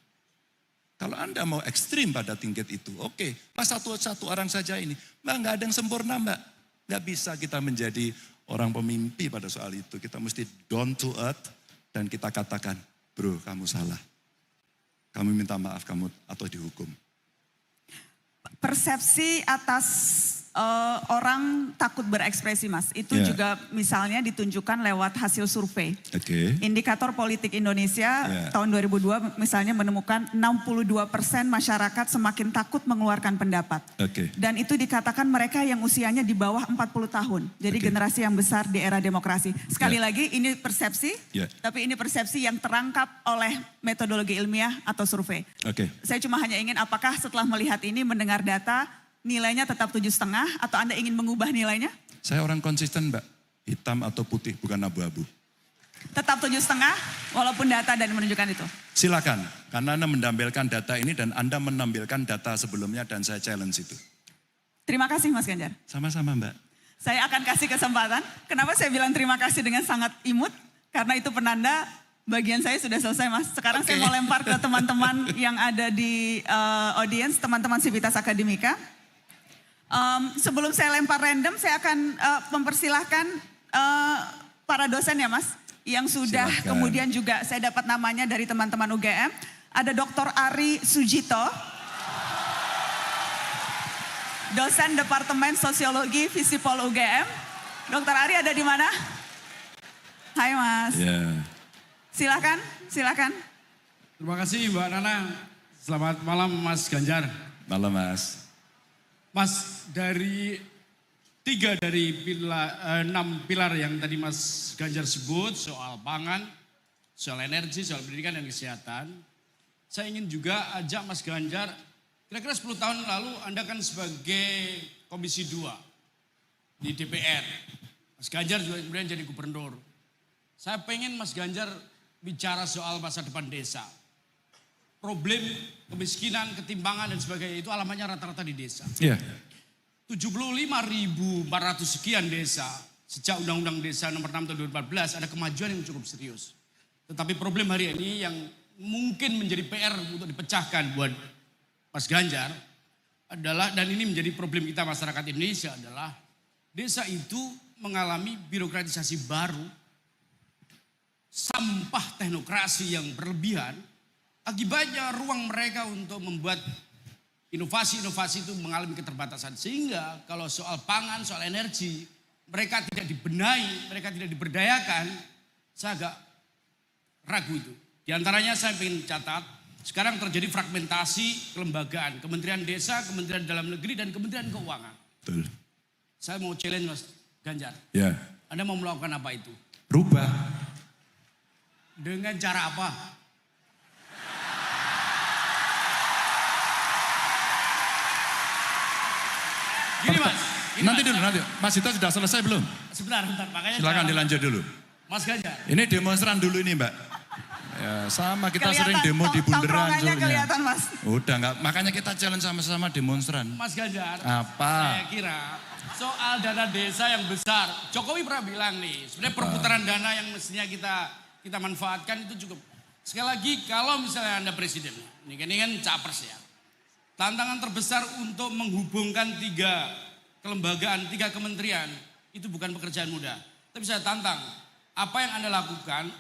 Kalau Anda mau ekstrim pada tingkat itu, oke. Mas satu orang saja ini. Mbak nggak ada yang sempurna Mbak. Nggak bisa kita menjadi orang pemimpi pada soal itu. Kita mesti down to earth dan kita katakan, bro kamu salah. Kami minta maaf kamu atau dihukum. Persepsi atas orang takut berekspresi, Mas. Itu Ya. juga misalnya ditunjukkan lewat hasil survei. Oke. Indikator Politik Indonesia Ya. tahun 2002 misalnya menemukan 62% masyarakat semakin takut mengeluarkan pendapat. Oke. Dan itu dikatakan mereka yang usianya di bawah 40 tahun. Jadi Oke. generasi yang besar di era demokrasi. Sekali Ya. lagi ini persepsi, Ya. tapi ini persepsi yang terangkap oleh metodologi ilmiah atau survei. Oke. Saya cuma hanya ingin apakah setelah melihat ini mendengar data nilainya tetap 7,5 atau Anda ingin mengubah nilainya? Saya orang konsisten Mbak. Hitam atau putih bukan abu-abu. Tetap 7,5 walaupun data dan menunjukkan itu. Silakan, karena Anda menampilkan data ini dan Anda menampilkan data sebelumnya dan saya challenge itu. Terima kasih Mas Ganjar. Sama-sama Mbak. Saya akan kasih kesempatan. Kenapa saya bilang terima kasih dengan sangat imut? Karena itu penanda bagian saya sudah selesai Mas. Sekarang saya mau lempar ke teman-teman yang ada di audience, teman-teman Civitas Akademika. Sebelum saya lempar random, saya akan mempersilahkan para dosen ya Mas. Yang sudah Silakan. kemudian juga saya dapat namanya dari teman-teman UGM. Ada Dr. Ari Sujito. Dosen Departemen Sosiologi Visipol UGM. Dr. Ari ada di mana? Hai Mas. Ya. Silakan. Terima kasih Mbak Nana. Selamat malam Mas Ganjar. Malam Mas. Mas, dari 3 dari 6 pilar yang tadi Mas Ganjar sebut, soal pangan, soal energi, soal pendidikan dan kesehatan. Saya ingin juga ajak Mas Ganjar, kira-kira 10 tahun lalu Anda kan sebagai Komisi 2 di DPR. Mas Ganjar juga kemudian jadi gubernur. Saya pengen Mas Ganjar bicara soal masa depan desa. Problem kemiskinan, ketimpangan dan sebagainya itu alamatnya rata-rata di desa. Iya. 75.400 sekian desa. Sejak Undang-Undang Desa nomor 6 tahun 2014 ada kemajuan yang cukup serius. Tetapi problem hari ini yang mungkin menjadi PR untuk dipecahkan buat Mas Ganjar adalah, dan ini menjadi problem kita masyarakat Indonesia adalah desa itu mengalami birokratisasi baru, sampah teknokrasi yang berlebihan. Akibatnya ruang mereka untuk membuat inovasi-inovasi itu mengalami keterbatasan. Sehingga kalau soal pangan, soal energi, mereka tidak dibenahi, mereka tidak diberdayakan. Saya agak ragu itu. Di antaranya saya ingin catat, sekarang terjadi fragmentasi kelembagaan. Kementerian Desa, Kementerian Dalam Negeri, dan Kementerian Keuangan. Betul. Saya mau challenge Mas Ganjar. Ya. Anda mau melakukan apa itu? Rubah. Dengan cara apa? Gini Mas. Gini, Nanti Mas. dulu, nanti. Mas Dito sudah selesai belum? Sebentar, makanya Silakan jangan- dilanjut dulu. Mas Ganjar. Ini demonstran dulu ini Mbak. Ya, sama kita sering demo di Bundaran tongkrongannya Surnya. kelihatan Mas. Udah nggak, makanya kita challenge sama-sama demonstran. Mas Ganjar. Apa? Saya kira soal dana desa yang besar, Jokowi pernah bilang nih, sebenarnya perputaran dana yang mestinya kita manfaatkan itu cukup. Sekali lagi, kalau misalnya Anda presiden, ini kan capres ya, tantangan terbesar untuk menghubungkan 3 kelembagaan, 3 kementerian, itu bukan pekerjaan mudah. Tapi saya tantang, apa yang Anda lakukan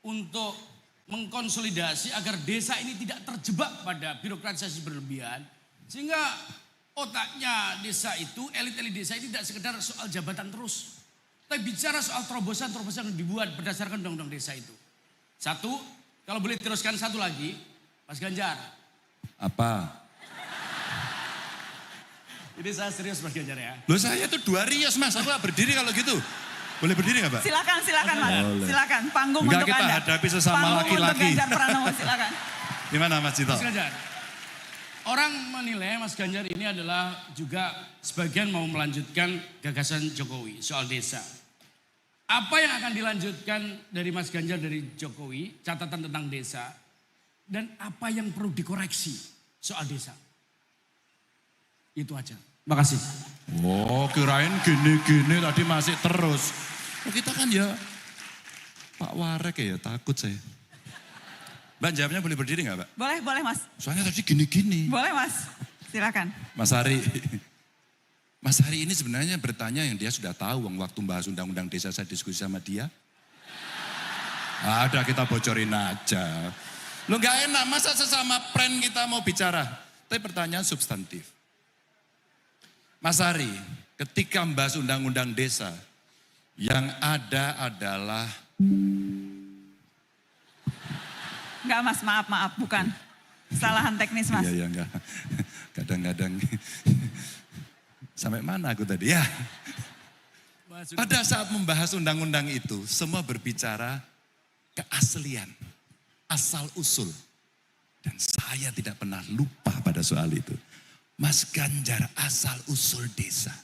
untuk mengkonsolidasi agar desa ini tidak terjebak pada birokratisasi berlebihan, sehingga otaknya desa itu, elit-elit desa ini tidak sekedar soal jabatan terus, tapi bicara soal terobosan-terobosan yang dibuat berdasarkan undang-undang desa itu. Satu, kalau boleh teruskan satu lagi, Mas Ganjar. Apa? Ini saya serius Mas Ganjar ya. Loh saya tuh 2 rios Mas, aku nggak berdiri kalau gitu. Boleh berdiri nggak Pak? Silakan Mas. Boleh. Silakan. Panggung Enggak, untuk kita Anda. hadapi sesama Panggung laki-laki. untuk Ganjar Pranowo, silakan. Gimana Mas Dito? Mas Ganjar. Orang menilai Mas Ganjar ini adalah juga sebagian mau melanjutkan gagasan Jokowi soal desa. Apa yang akan dilanjutkan dari Mas Ganjar dari Jokowi, catatan tentang desa, dan apa yang perlu dikoreksi soal desa? Itu aja. Makasih. Oh kirain gini-gini tadi masih terus. Oh, kita kan ya Pak Warek ya takut saya. Mbak jawabnya boleh berdiri nggak Mbak? Boleh Mas. Soalnya tadi gini-gini. Boleh Mas. Silakan. Mas Hari. Mas Hari ini sebenarnya bertanya yang dia sudah tahu waktu bahas undang-undang desa saya diskusi sama dia. Ada kita bocorin aja. Lo nggak enak masa sesama friend kita mau bicara. Tapi pertanyaan substantif. Mas Hari, ketika membahas undang-undang desa, yang ada adalah... Enggak Mas, maaf, bukan. Kesalahan teknis Mas. Iya, enggak. Kadang-kadang. Sampai mana aku tadi? Ya. Pada saat membahas undang-undang itu, semua berbicara keaslian, asal-usul. Dan saya tidak pernah lupa pada soal itu. Mas Ganjar asal-usul desa.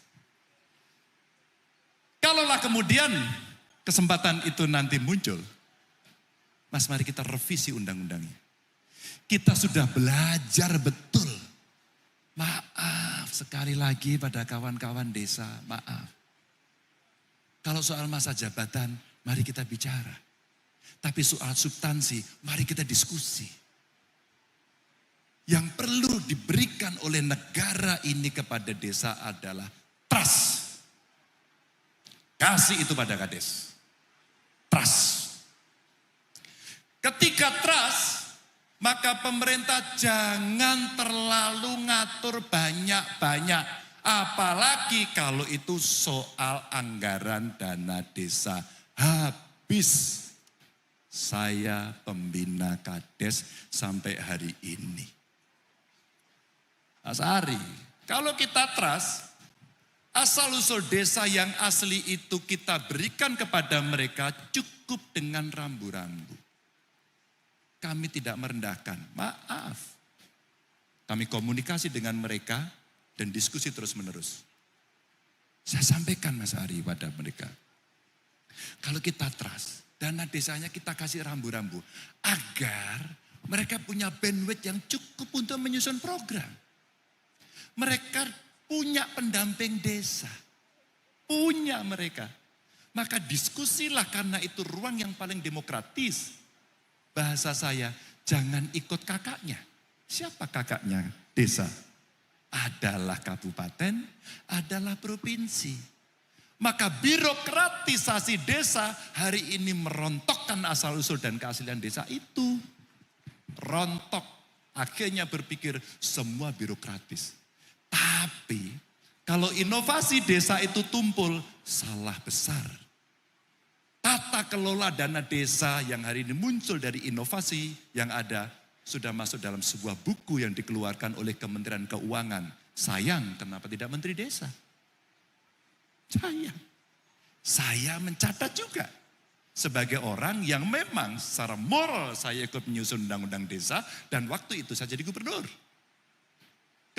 Kalaulah kemudian kesempatan itu nanti muncul, Mas mari kita revisi undang-undangnya. Kita sudah belajar betul. Maaf sekali lagi pada kawan-kawan desa, maaf. Kalau soal masa jabatan, mari kita bicara. Tapi soal substansi, mari kita diskusi. Yang perlu diberikan oleh negara ini kepada desa adalah trust. Kasih itu pada kades. Trust. Ketika trust, maka pemerintah jangan terlalu ngatur banyak-banyak. Apalagi kalau itu soal anggaran dana desa. Habis saya pembina kades sampai hari ini. Mas Ari, kalau kita trust, asal-usul desa yang asli itu kita berikan kepada mereka cukup dengan rambu-rambu. Kami tidak merendahkan, maaf. Kami komunikasi dengan mereka dan diskusi terus-menerus. Saya sampaikan Mas Ari pada mereka. Kalau kita trust, dana desanya kita kasih rambu-rambu. Agar mereka punya bandwidth yang cukup untuk menyusun program. Mereka punya pendamping desa. Punya mereka. Maka diskusilah karena itu ruang yang paling demokratis. Bahasa saya, jangan ikut kakaknya. Siapa kakaknya desa? Adalah kabupaten, adalah provinsi. Maka birokratisasi desa hari ini merontokkan asal-usul dan keaslian desa itu. Rontok. Akhirnya berpikir semua birokratis. Tapi kalau inovasi desa itu tumpul, salah besar. Tata kelola dana desa yang hari ini muncul dari inovasi yang ada sudah masuk dalam sebuah buku yang dikeluarkan oleh Kementerian Keuangan. Sayang, kenapa tidak Menteri Desa? Saya mencatat juga sebagai orang yang memang secara moral saya ikut menyusun undang-undang desa dan waktu itu saya jadi gubernur.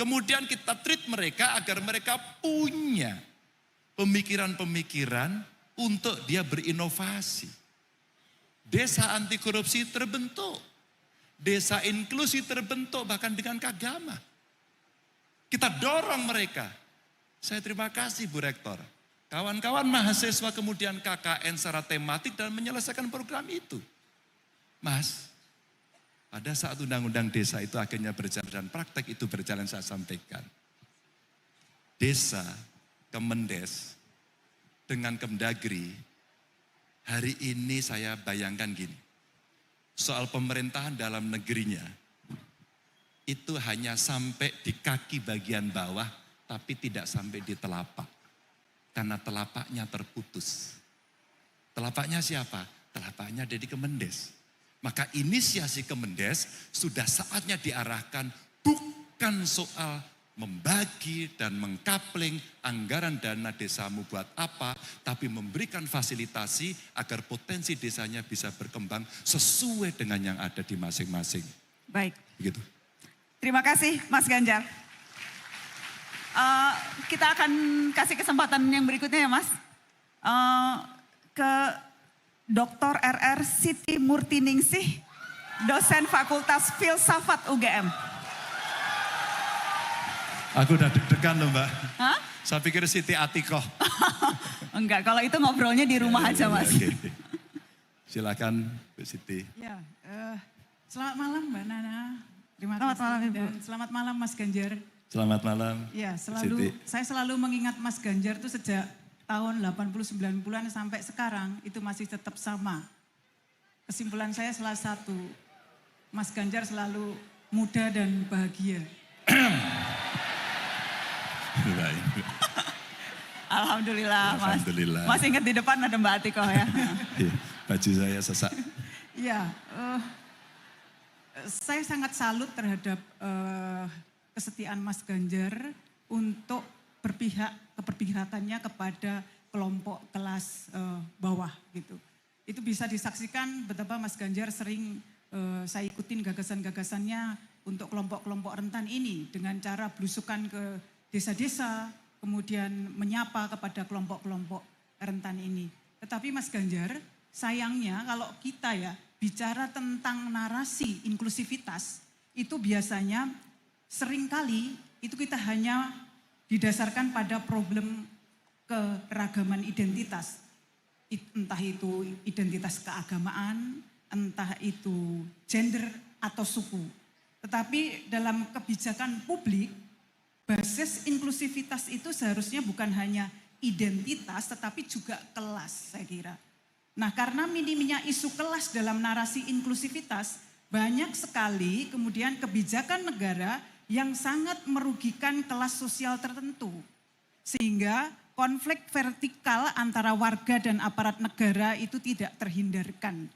Kemudian kita treat mereka agar mereka punya pemikiran-pemikiran untuk dia berinovasi. Desa anti korupsi terbentuk. Desa inklusi terbentuk bahkan dengan keagama. Kita dorong mereka. Saya terima kasih Bu Rektor. Kawan-kawan mahasiswa kemudian KKN secara tematik dan menyelesaikan program itu. Mas, pada saat undang-undang desa itu akhirnya berjalan dan praktek itu berjalan saya sampaikan. Desa, Kemendes, dengan Kemdagri, hari ini saya bayangkan gini. Soal pemerintahan dalam negerinya, itu hanya sampai di kaki bagian bawah, tapi tidak sampai di telapak. Karena telapaknya terputus. Telapaknya siapa? Telapaknya ada di Kemendes. Maka inisiasi Kemendes sudah saatnya diarahkan bukan soal membagi dan mengkapling anggaran dana desamu buat apa, tapi memberikan fasilitasi agar potensi desanya bisa berkembang sesuai dengan yang ada di masing-masing. Baik. Begitu. Terima kasih Mas Ganjar. Kita akan kasih kesempatan yang berikutnya ya Mas. Ke Dr. RR Siti Murtiningsih, dosen Fakultas Filsafat UGM. Aku udah deg-degan loh Mbak. Hah? Saya pikir Siti Atikoh. Enggak, kalau itu ngobrolnya di rumah aja Mas. Oke. Silakan Bu Siti. Ya, selamat malam Mbak Nana. Terima Selamat kasih. malam, Ibu. Dan selamat malam Mas Ganjar. Selamat malam. Ya, Siti. saya selalu mengingat Mas Ganjar itu sejak tahun 80-90-an sampai sekarang itu masih tetap sama. Kesimpulan saya salah satu, Mas Ganjar selalu muda dan bahagia. Alhamdulillah Mas. Alhamdulillah. Mas ingat di depan ada Mbak Atikoh ya. Iya, baju saya sesak. Ya, saya sangat salut terhadap kesetiaan Mas Ganjar untuk keberpihakannya kepada kelompok kelas bawah gitu. Itu bisa disaksikan betapa Mas Ganjar sering saya ikutin gagasan-gagasannya untuk kelompok-kelompok rentan ini dengan cara belusukan ke desa-desa, kemudian menyapa kepada kelompok-kelompok rentan ini. Tetapi Mas Ganjar, sayangnya kalau kita ya bicara tentang narasi inklusivitas, itu biasanya seringkali itu kita hanya didasarkan pada problem keragaman identitas. Entah itu identitas keagamaan, entah itu gender atau suku. Tetapi dalam kebijakan publik, basis inklusivitas itu seharusnya bukan hanya identitas tetapi juga kelas saya kira. Nah karena minimnya isu kelas dalam narasi inklusivitas, banyak sekali kemudian kebijakan negara yang sangat merugikan kelas sosial tertentu. Sehingga konflik vertikal antara warga dan aparat negara itu tidak terhindarkan.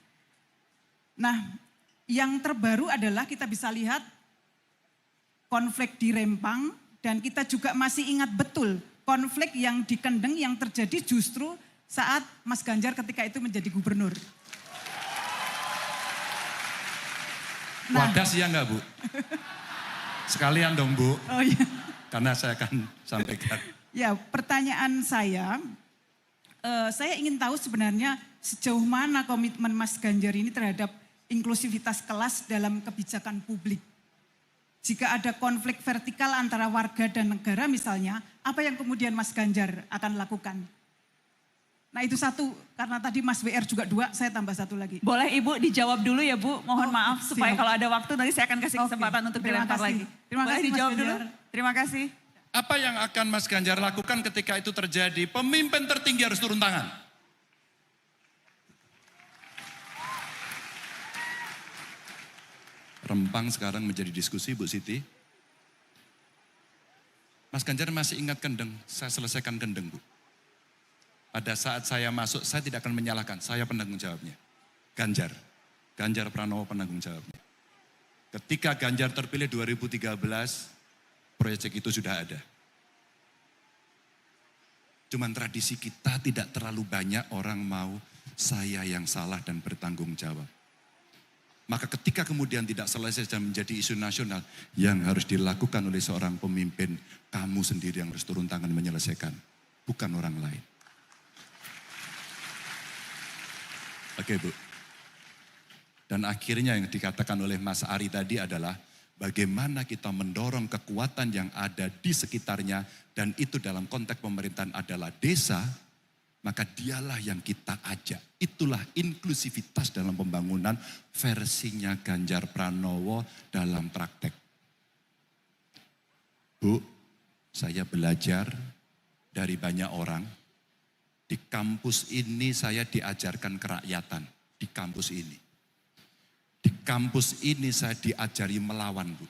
Nah yang terbaru adalah kita bisa lihat konflik di Rempang dan kita juga masih ingat betul konflik yang di Kendeng yang terjadi justru saat Mas Ganjar ketika itu menjadi gubernur. Wadas ya enggak Bu? Sekalian dong Bu, Oh iya. karena saya akan sampaikan. Ya pertanyaan saya ingin tahu sebenarnya sejauh mana komitmen Mas Ganjar ini terhadap inklusivitas kelas dalam kebijakan publik. Jika ada konflik vertikal antara warga dan negara misalnya, apa yang kemudian Mas Ganjar akan lakukan? Nah itu satu, karena tadi Mas WR juga dua, saya tambah satu lagi. Boleh Ibu dijawab dulu ya Bu, mohon Oh, maaf supaya siap. kalau ada waktu nanti saya akan kasih Oke, kesempatan untuk terima dilempar kasih. lagi. Terima Boleh kasih, Mas dijawab dulu? Ganjar. Terima kasih. Apa yang akan Mas Ganjar lakukan ketika itu terjadi? Pemimpin tertinggi harus turun tangan. Rempang sekarang menjadi diskusi Bu Siti. Mas Ganjar masih ingat Kendeng, saya selesaikan Kendeng Bu. Pada saat saya masuk, saya tidak akan menyalahkan, saya penanggung jawabnya. Ganjar Pranowo penanggung jawabnya. Ketika Ganjar terpilih 2013, proyek itu sudah ada. Cuman tradisi kita tidak terlalu banyak orang mau saya yang salah dan bertanggung jawab. Maka ketika kemudian tidak selesai dan menjadi isu nasional, yang harus dilakukan oleh seorang pemimpin, kamu sendiri yang harus turun tangan menyelesaikan, bukan orang lain. Oke Bu. Dan akhirnya yang dikatakan oleh Mas Ari tadi adalah bagaimana kita mendorong kekuatan yang ada di sekitarnya, dan itu dalam konteks pemerintahan adalah desa, maka dialah yang kita ajak. Itulah inklusivitas dalam pembangunan versinya Ganjar Pranowo dalam praktek. Bu, saya belajar dari banyak orang. Di kampus ini saya diajarkan kerakyatan, di kampus ini. Di kampus ini saya diajari melawan, Bu.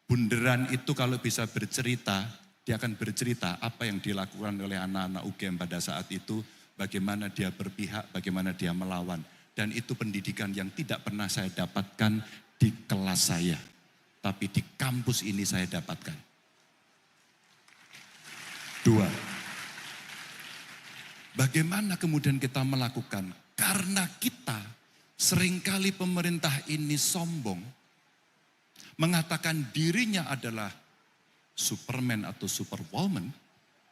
Bunderan itu kalau bisa bercerita, dia akan bercerita apa yang dilakukan oleh anak-anak UGM pada saat itu, bagaimana dia berpihak, bagaimana dia melawan. Dan itu pendidikan yang tidak pernah saya dapatkan di kelas saya. Tapi di kampus ini saya dapatkan. 2. Bagaimana kemudian kita melakukan? Karena kita seringkali pemerintah ini sombong, mengatakan dirinya adalah Superman atau Superwoman,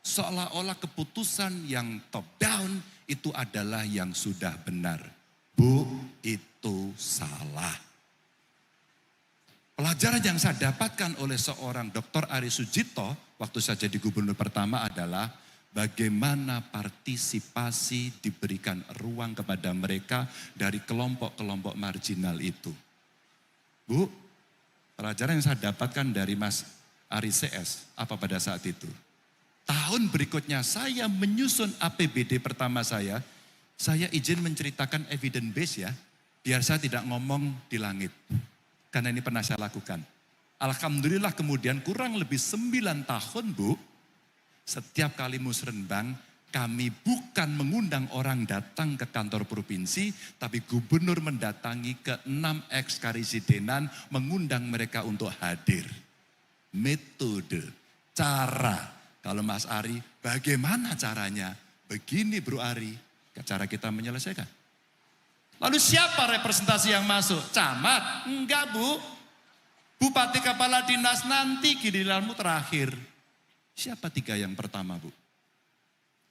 seolah-olah keputusan yang top down itu adalah yang sudah benar. Bu, itu salah. Pelajaran yang saya dapatkan oleh seorang Dr. Ari Sujito waktu saya jadi gubernur pertama adalah bagaimana partisipasi diberikan ruang kepada mereka dari kelompok-kelompok marginal itu. Bu, pelajaran yang saya dapatkan dari Mas Ari CS, apa pada saat itu? Tahun berikutnya saya menyusun APBD pertama saya izin menceritakan evidence base ya, biar saya tidak ngomong di langit. Karena ini pernah saya lakukan. Alhamdulillah kemudian kurang lebih 9 tahun Bu, setiap kali musrenbang kami bukan mengundang orang datang ke kantor provinsi, tapi gubernur mendatangi ke 6 ex-karisidenan, mengundang mereka untuk hadir. Metode, cara. Kalau Mas Ari, bagaimana caranya? Begini Bro Ari, cara kita menyelesaikan. Lalu siapa representasi yang masuk? Camat? Enggak Bu. Bupati kepala dinas nanti giliranmu terakhir. Siapa 3 yang pertama Bu?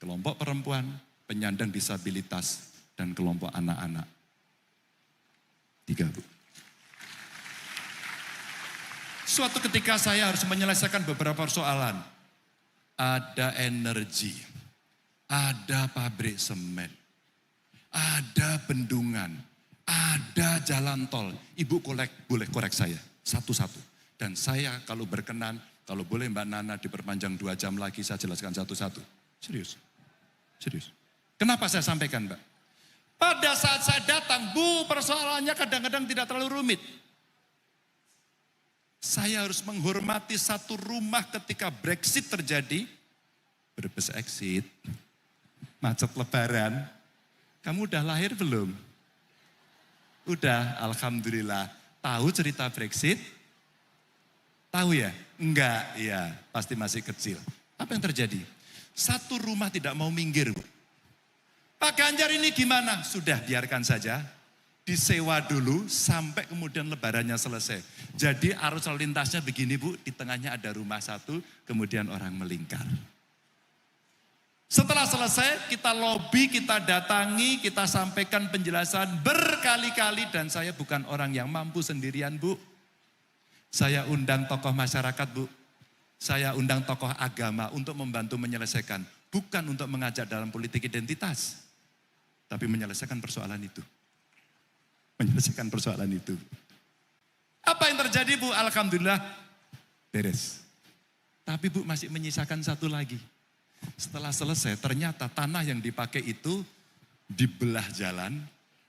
Kelompok perempuan, penyandang disabilitas, dan kelompok anak-anak. 3 Bu. Suatu ketika saya harus menyelesaikan beberapa persoalan. Ada energi, ada pabrik semen, ada bendungan, ada jalan tol. Ibu boleh korek saya satu-satu. Dan saya kalau berkenan, kalau boleh Mbak Nana diperpanjang 2 jam lagi, saya jelaskan satu-satu. Serius. Kenapa saya sampaikan Mbak? Pada saat saya datang, Bu, persoalannya kadang-kadang tidak terlalu rumit. Saya harus menghormati satu rumah ketika Brexit terjadi. Brebes exit, macet lebaran. Kamu udah lahir belum? Udah, alhamdulillah. Tahu cerita Brexit? Tahu ya? Enggak, iya, pasti masih kecil. Apa yang terjadi? Satu rumah tidak mau minggir, Bu. Pak Ganjar ini gimana? Sudah, biarkan saja. Disewa dulu sampai kemudian lebarannya selesai. Jadi arus lalu lintasnya begini Bu, di tengahnya ada rumah satu, kemudian orang melingkar. Setelah selesai kita lobby, kita datangi, kita sampaikan penjelasan berkali-kali. Dan saya bukan orang yang mampu sendirian Bu. Saya undang tokoh masyarakat Bu. Saya undang tokoh agama untuk membantu menyelesaikan. Bukan untuk mengajak dalam politik identitas. Tapi menyelesaikan persoalan itu. Menyelesaikan persoalan itu. Apa yang terjadi Bu? Alhamdulillah beres. Tapi Bu masih menyisakan satu lagi. Setelah selesai ternyata tanah yang dipakai itu dibelah jalan.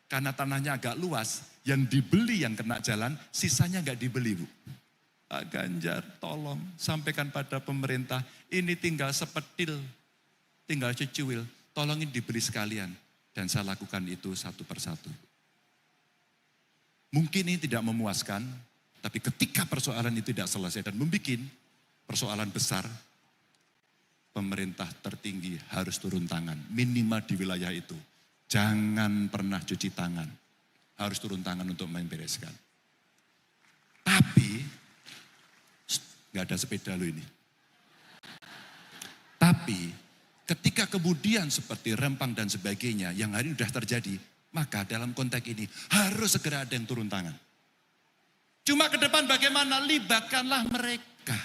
Karena tanahnya agak luas, yang dibeli yang kena jalan, sisanya nggak dibeli Bu. Pak Ganjar tolong sampaikan pada pemerintah, ini tinggal sepetil, tinggal secuil, tolongin dibeli sekalian. Dan saya lakukan itu satu persatu. Mungkin ini tidak memuaskan, tapi ketika persoalan itu tidak selesai dan membuat persoalan besar, pemerintah tertinggi harus turun tangan, minimal di wilayah itu. Jangan pernah cuci tangan. harus turun tangan untuk membereskan. Tapi, nggak ada sepeda lo ini. Tapi, ketika kemudian seperti Rempang dan sebagainya yang hari ini sudah terjadi, maka dalam konteks ini harus segera ada yang turun tangan. Cuma ke depan bagaimana? Libatkanlah mereka.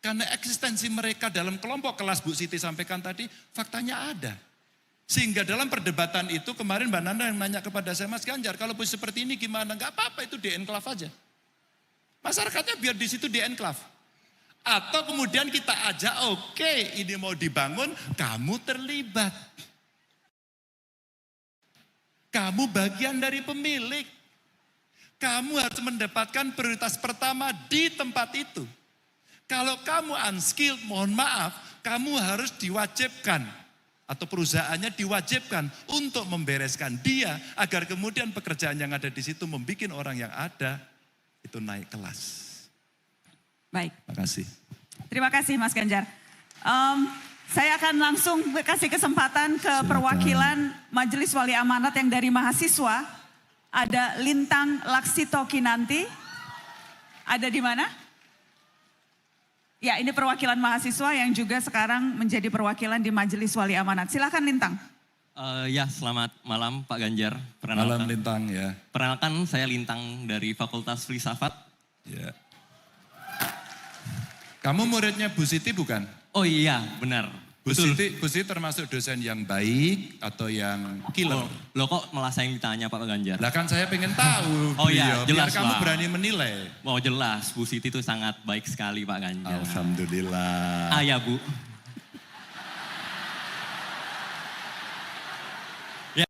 Karena eksistensi mereka dalam kelompok kelas Bu Siti sampaikan tadi, faktanya ada. Sehingga dalam perdebatan itu kemarin Mbak Nanda yang nanya kepada saya, Mas Ganjar, kalau posisi seperti ini gimana? Enggak apa-apa, itu di enklave aja. Masyarakatnya biar di situ di enklave. Atau kemudian kita ajak, oke, ini mau dibangun, kamu terlibat. Kamu bagian dari pemilik. Kamu harus mendapatkan prioritas pertama di tempat itu. Kalau kamu unskilled, mohon maaf, kamu harus diwajibkan atau perusahaannya diwajibkan untuk membereskan dia agar kemudian pekerjaan yang ada di situ membuat orang yang ada itu naik kelas. Baik. Terima kasih. Terima kasih Mas Ganjar. Saya akan langsung kasih kesempatan ke perwakilan Majelis Wali Amanat yang dari mahasiswa. Ada Lintang Laksito Kinanti. Ada di mana? Ya, ini perwakilan mahasiswa yang juga sekarang menjadi perwakilan di Majelis Wali Amanat. Silakan Lintang. Ya, selamat malam Pak Ganjar. Malam Lintang ya. Perkenalkan saya Lintang dari Fakultas Filsafat. Ya. Kamu muridnya Bu Siti bukan? Oh iya, benar. Bu Siti termasuk dosen yang baik atau yang killer? Loh kok malah saya yang ditanya Pak Ganjar? Lah kan saya pengen tahu. Oh iya, biar jelas kamu Pak. berani menilai. Oh jelas, Bu Siti itu sangat baik sekali Pak Ganjar. Alhamdulillah. Ah ya Bu. Ya,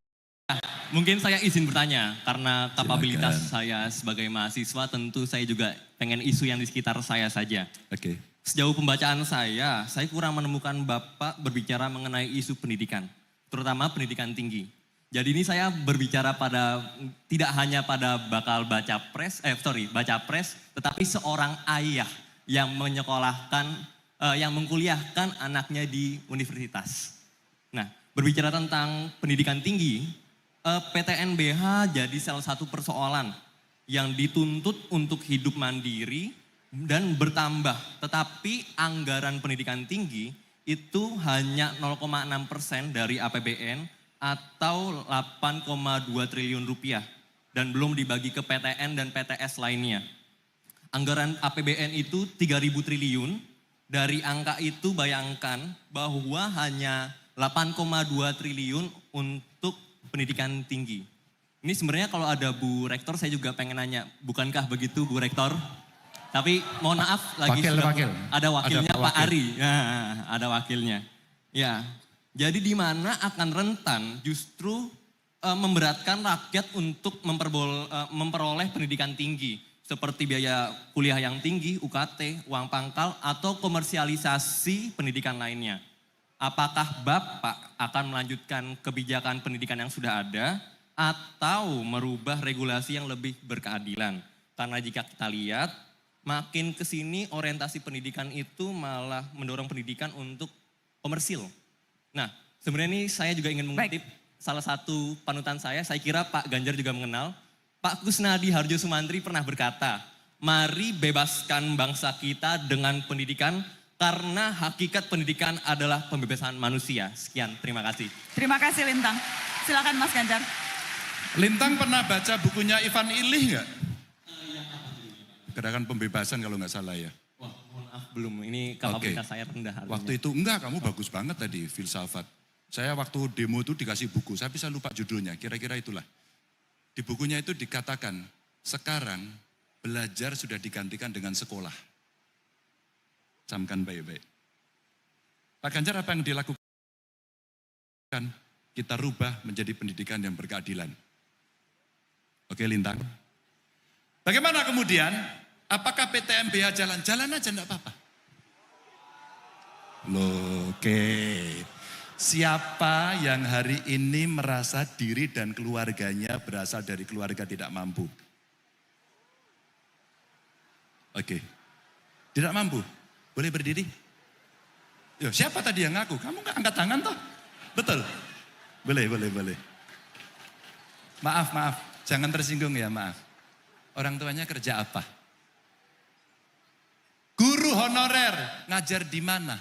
mungkin saya izin bertanya karena kapabilitas saya sebagai mahasiswa tentu saya juga pengen isu yang di sekitar saya saja. Oke. Sejauh pembacaan saya kurang menemukan Bapak berbicara mengenai isu pendidikan, terutama pendidikan tinggi. Jadi ini saya berbicara tidak hanya pada bakal baca pres, tetapi seorang ayah yang yang mengkuliahkan anaknya di universitas. Nah, berbicara tentang pendidikan tinggi, PTNBH jadi salah satu persoalan yang dituntut untuk hidup mandiri dan bertambah, tetapi anggaran pendidikan tinggi itu hanya 0,6% dari APBN atau 8,2 triliun rupiah dan belum dibagi ke PTN dan PTS lainnya. Anggaran APBN itu 3.000 triliun, dari angka itu bayangkan bahwa hanya 8,2 triliun untuk pendidikan tinggi. Ini sebenarnya kalau ada Bu Rektor saya juga pengen nanya, bukankah begitu Bu Rektor? Tapi mohon maaf lagi wakil. Ada wakilnya Ada Pak Ari. Nah, ada wakilnya. Ya, jadi di mana akan rentan justru memberatkan rakyat untuk memperoleh pendidikan tinggi. Seperti biaya kuliah yang tinggi, UKT, uang pangkal, atau komersialisasi pendidikan lainnya. Apakah Bapak akan melanjutkan kebijakan pendidikan yang sudah ada atau merubah regulasi yang lebih berkeadilan? Karena jika kita lihat, makin ke sini orientasi pendidikan itu malah mendorong pendidikan untuk komersil. Nah, sebenarnya ini saya juga ingin mengutip salah satu panutan saya kira Pak Ganjar juga mengenal. Pak Kusnadi Harjo Sumantri pernah berkata, mari bebaskan bangsa kita dengan pendidikan karena hakikat pendidikan adalah pembebasan manusia. Sekian, terima kasih. Terima kasih Lintang. Silakan Mas Ganjar. Lintang pernah baca bukunya Ivan Illich nggak? Gerakan pembebasan kalau nggak salah ya. Wah, mohon maaf belum. Ini kapabilitas saya rendah. Waktu itu enggak, kamu bagus banget tadi filsafat. Saya waktu demo itu dikasih buku, saya bisa lupa judulnya, kira-kira itulah. Di bukunya itu dikatakan, sekarang belajar sudah digantikan dengan sekolah. Camkan baik-baik. Pak Ganjar apa yang dilakukan? Kita rubah menjadi pendidikan yang berkeadilan. Oke Lintang. Bagaimana kemudian? Apakah PTNBH jalan? Jalan aja enggak apa-apa. Loh, oke. Siapa yang hari ini merasa diri dan keluarganya berasal dari keluarga tidak mampu? Oke. Tidak mampu? Boleh berdiri? Yo, siapa tadi yang ngaku? Kamu nggak angkat tangan toh? Betul? Boleh. Maaf. Jangan tersinggung ya, maaf. Orang tuanya kerja apa? Guru honorer, ngajar di mana?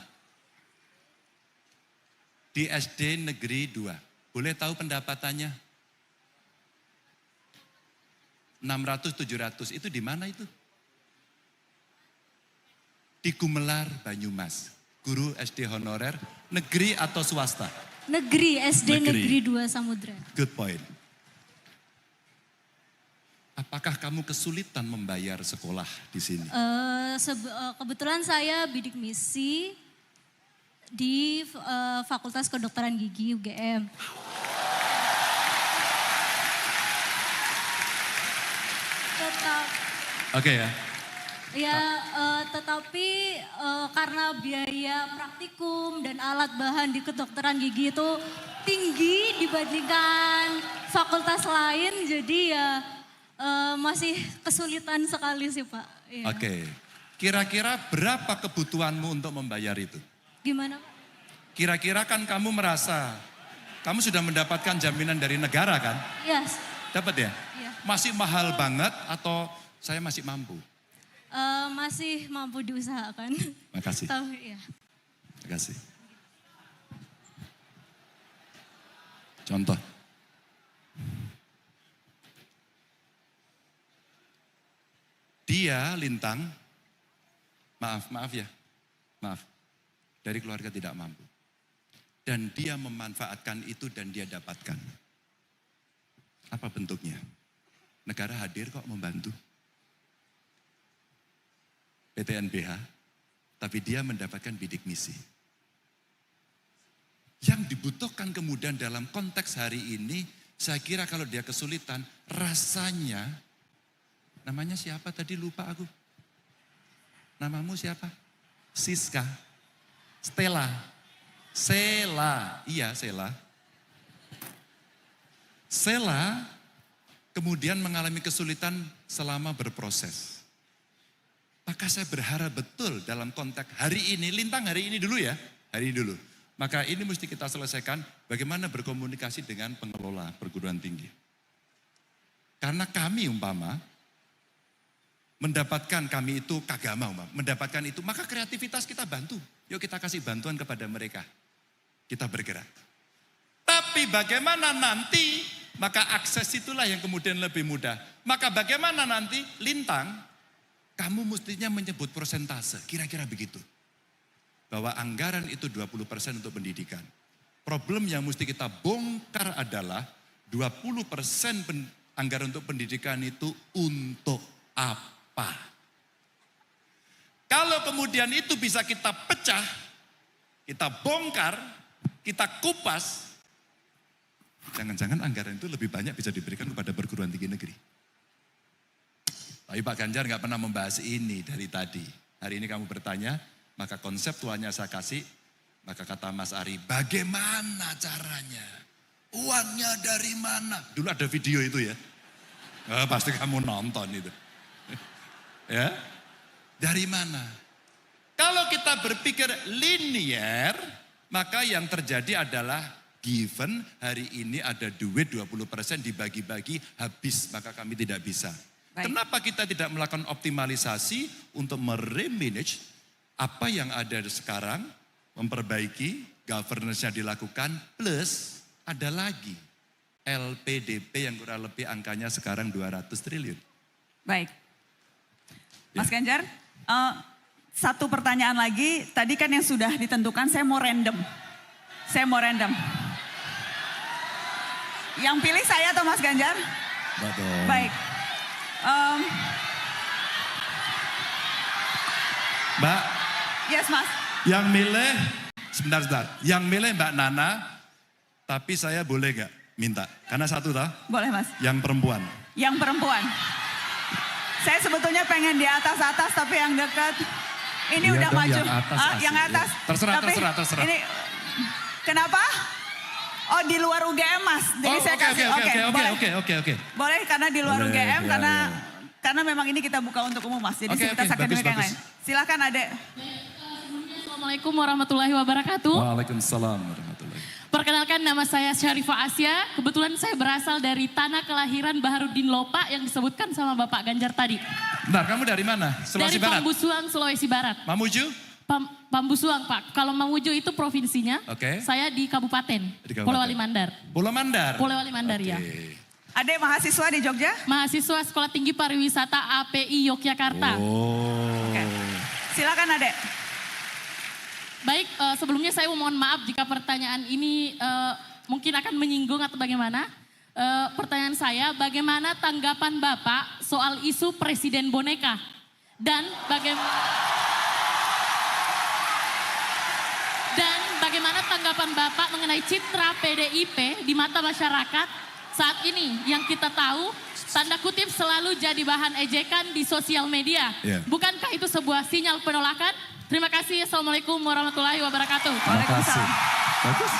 Di SD Negeri 2. Boleh tahu pendapatannya? 600-700, itu di mana itu? Di Gumelar, Banyumas. Guru SD honorer, negeri atau swasta? Negeri, SD Negeri. Negeri 2 Samudra. Good point. Apakah kamu kesulitan membayar sekolah di sini? Kebetulan saya bidik misi di Fakultas Kedokteran Gigi UGM. Oke ya. Ya, tetapi karena biaya praktikum dan alat bahan di kedokteran gigi itu tinggi dibandingkan fakultas lain, jadi ya masih kesulitan sekali sih Pak. Ya. Oke. Kira-kira berapa kebutuhanmu untuk membayar itu? Gimana Pak? Kira-kira kan kamu merasa, kamu sudah mendapatkan jaminan dari negara kan? Yes. Dapat ya? Iya. Masih mahal banget atau saya masih mampu? Masih mampu diusahakan. Makasih. Tahu ya. Makasih. Contoh. Dia Lintang, maaf ya, maaf. Dari keluarga tidak mampu. Dan dia memanfaatkan itu dan dia dapatkan. Apa bentuknya? Negara hadir kok membantu. PTNBH, tapi dia mendapatkan bidik misi. Yang dibutuhkan kemudian dalam konteks hari ini, saya kira kalau dia kesulitan, rasanya, namanya siapa tadi lupa aku. Namamu siapa? Siska, Stella, Sela, iya Sela. Sela kemudian mengalami kesulitan selama berproses. Maka saya berharap betul dalam konteks hari ini, Lintang hari ini dulu ya, hari ini dulu. Maka ini mesti kita selesaikan bagaimana berkomunikasi dengan pengelola perguruan tinggi. Karena kami umpama, mendapatkan kami itu kagama mendapatkan itu, maka kreativitas kita bantu. Yuk kita kasih bantuan kepada mereka. Kita bergerak. Tapi bagaimana nanti, maka akses itulah yang kemudian lebih mudah. Maka bagaimana nanti Lintang, kamu mestinya menyebut persentase, kira-kira begitu. Bahwa anggaran itu 20% untuk pendidikan. Problem yang mesti kita bongkar adalah 20% anggaran untuk pendidikan itu untuk apa? Kalau kemudian itu bisa kita pecah, kita bongkar, kita kupas, jangan-jangan anggaran itu lebih banyak bisa diberikan kepada perguruan tinggi negeri. Tapi Pak Ganjar nggak pernah membahas ini dari tadi. Hari ini kamu bertanya, maka konseptualnya saya kasih, maka kata Mas Ari, bagaimana caranya? Uangnya dari mana? Dulu ada video itu ya. Pasti kamu nonton itu. Ya, dari mana? Kalau kita berpikir linear, maka yang terjadi adalah given hari ini ada duit 20% dibagi-bagi habis, maka kami tidak bisa. Baik. Kenapa kita tidak melakukan optimalisasi untuk meremanage apa yang ada sekarang, memperbaiki, governance-nya dilakukan, plus ada lagi LPDP yang kurang lebih angkanya sekarang 200 triliun. Baik. Mas Ganjar, satu pertanyaan lagi. Tadi kan yang sudah ditentukan, saya mau random. Yang pilih saya atau Mas Ganjar? Betul. Baik. Mbak, Yes Mas. yang milih, sebentar. Yang milih Mbak Nana, tapi saya boleh gak minta? Karena satu toh, Boleh Mas. yang perempuan. Yang perempuan. Saya sebetulnya pengen di atas-atas tapi yang dekat. Ini Iya udah dong, maju. yang atas asik, yang atas. ya. Terserah. Ini, kenapa? Oh di luar UGM Mas. Jadi saya kasih. Oke. Boleh karena di luar Boleh, UGM ya, karena memang ini kita buka untuk umum Mas. Jadi Oke, sekitar akademik yang bagus. lain. Silakan Adek. Assalamualaikum warahmatullahi wabarakatuh. Waalaikumsalam warahmatullahi. Perkenalkan, nama saya Syarifah Asya. Kebetulan saya berasal dari tanah kelahiran Baharudin Lopa yang disebutkan sama Bapak Ganjar tadi. Bentar, kamu dari mana? Sulawesi Dari Barat? Pambusuang, Sulawesi Barat. Mamuju? Pambusuang, Pak. Kalau Mamuju itu provinsinya. Oke. Saya di Kabupaten. Kabupaten. Polewali Mandar. Pulau Mandar? Polewali Mandar, ya. Adek mahasiswa di Jogja? Mahasiswa Sekolah Tinggi Pariwisata API Yogyakarta. Oke. Silakan Adek. Baik, sebelumnya saya mohon maaf jika pertanyaan ini mungkin akan menyinggung atau bagaimana. Pertanyaan saya, bagaimana tanggapan Bapak soal isu presiden boneka? Dan bagaimana tanggapan Bapak mengenai citra PDIP di mata masyarakat saat ini yang kita tahu tanda kutip selalu jadi bahan ejekan di sosial media. Yeah. Bukankah itu sebuah sinyal penolakan? Terima kasih. Assalamualaikum warahmatullahi wabarakatuh. Waalaikumsalam. Bagus.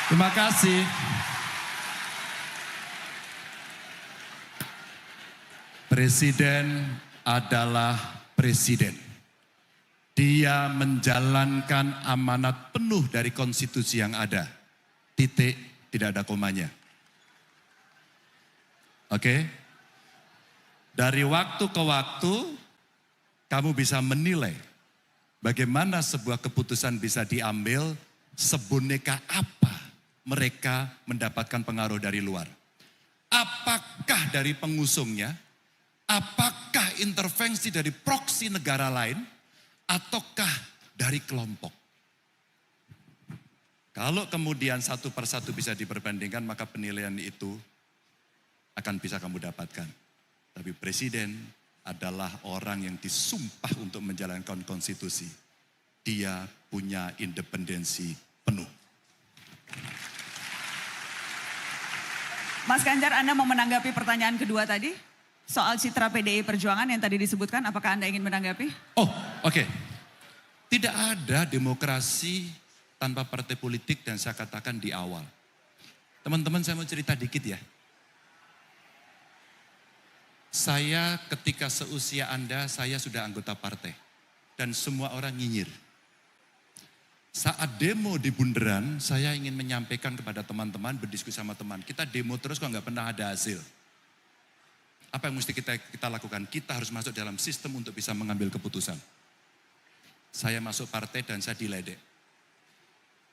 Terima kasih. Presiden adalah presiden. Dia menjalankan amanat penuh dari konstitusi yang ada. Titik, tidak ada komanya. Oke? Dari waktu ke waktu, kamu bisa menilai bagaimana sebuah keputusan bisa diambil, seboneka apa mereka mendapatkan pengaruh dari luar. Apakah dari pengusungnya, apakah intervensi dari proksi negara lain, ataukah dari kelompok. Kalau kemudian satu persatu bisa diperbandingkan, maka penilaian itu akan bisa kamu dapatkan. Tapi presiden adalah orang yang disumpah untuk menjalankan konstitusi. Dia punya independensi penuh. Mas Ganjar, Anda mau menanggapi pertanyaan kedua tadi? Soal citra PDI Perjuangan yang tadi disebutkan, apakah Anda ingin menanggapi? Oh, oke. Tidak ada demokrasi tanpa partai politik dan saya katakan di awal. Teman-teman, saya mau cerita dikit ya. Saya ketika seusia Anda, saya sudah anggota partai. Dan semua orang nyinyir. Saat demo di Bundaran, saya ingin menyampaikan kepada teman-teman, berdiskusi sama teman. Kita demo terus kok nggak pernah ada hasil. Apa yang mesti kita lakukan? Kita harus masuk dalam sistem untuk bisa mengambil keputusan. Saya masuk partai dan saya diledek.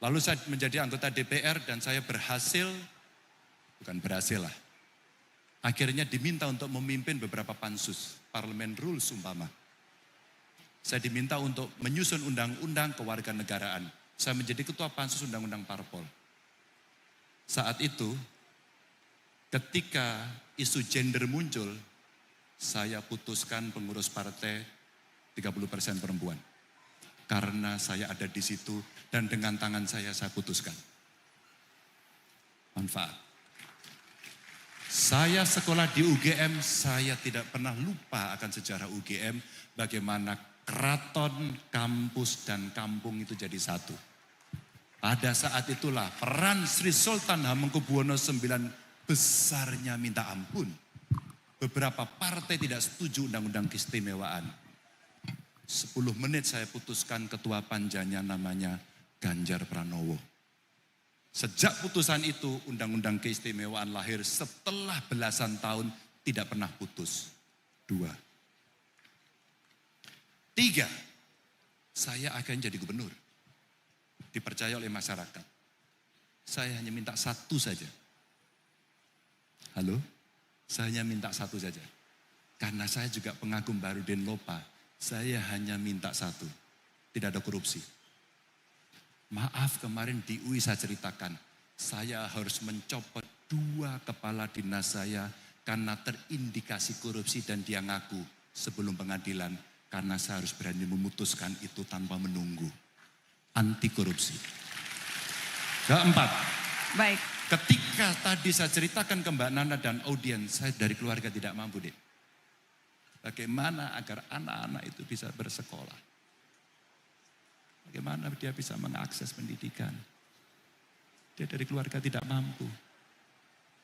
Lalu saya menjadi anggota DPR dan saya bukan berhasil lah. Akhirnya diminta untuk memimpin beberapa pansus, parlemen rules umpama. Saya diminta untuk menyusun undang-undang kewarganegaraan. Saya menjadi ketua pansus undang-undang parpol. Saat itu, ketika isu gender muncul, saya putuskan pengurus partai 30% perempuan. Karena saya ada di situ dan dengan tangan saya putuskan. Manfaat. Saya sekolah di UGM, saya tidak pernah lupa akan sejarah UGM, bagaimana keraton, kampus, dan kampung itu jadi satu. Pada saat itulah peran Sri Sultan Hamengkubuwono IX besarnya minta ampun. Beberapa partai tidak setuju undang-undang keistimewaan. 10 menit saya putuskan ketua panjanya namanya Ganjar Pranowo. Sejak putusan itu undang-undang keistimewaan lahir setelah belasan tahun tidak pernah putus. 2. 3. Saya akhirnya jadi gubernur. Dipercaya oleh masyarakat. Saya hanya minta satu saja. Halo? Saya hanya minta satu saja. Karena saya juga pengagum Baharudin Lopa. Saya hanya minta satu. Tidak ada korupsi. Maaf, kemarin di UI saya ceritakan. Saya harus mencopot 2 kepala dinas saya karena terindikasi korupsi dan dia ngaku sebelum pengadilan. Karena saya harus berani memutuskan itu tanpa menunggu. Anti korupsi. Keempat. Baik. Ketika tadi saya ceritakan ke Mbak Nana dan audiens, saya dari keluarga tidak mampu deh. Bagaimana agar anak-anak itu bisa bersekolah. Bagaimana dia bisa mengakses pendidikan. Dia dari keluarga tidak mampu.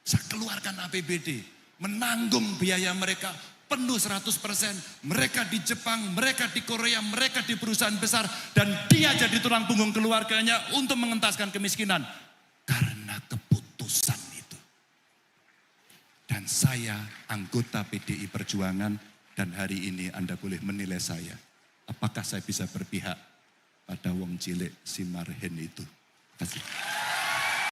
Saya keluarkan APBD, menanggung biaya mereka penuh 100%. Mereka di Jepang, mereka di Korea, mereka di perusahaan besar. Dan dia jadi tulang punggung keluarganya untuk mengentaskan kemiskinan. Karena keputusan itu. Dan saya anggota PDI Perjuangan dan hari ini Anda boleh menilai saya. Apakah saya bisa berpihak pada wong cilik si marhen itu. Terima kasih.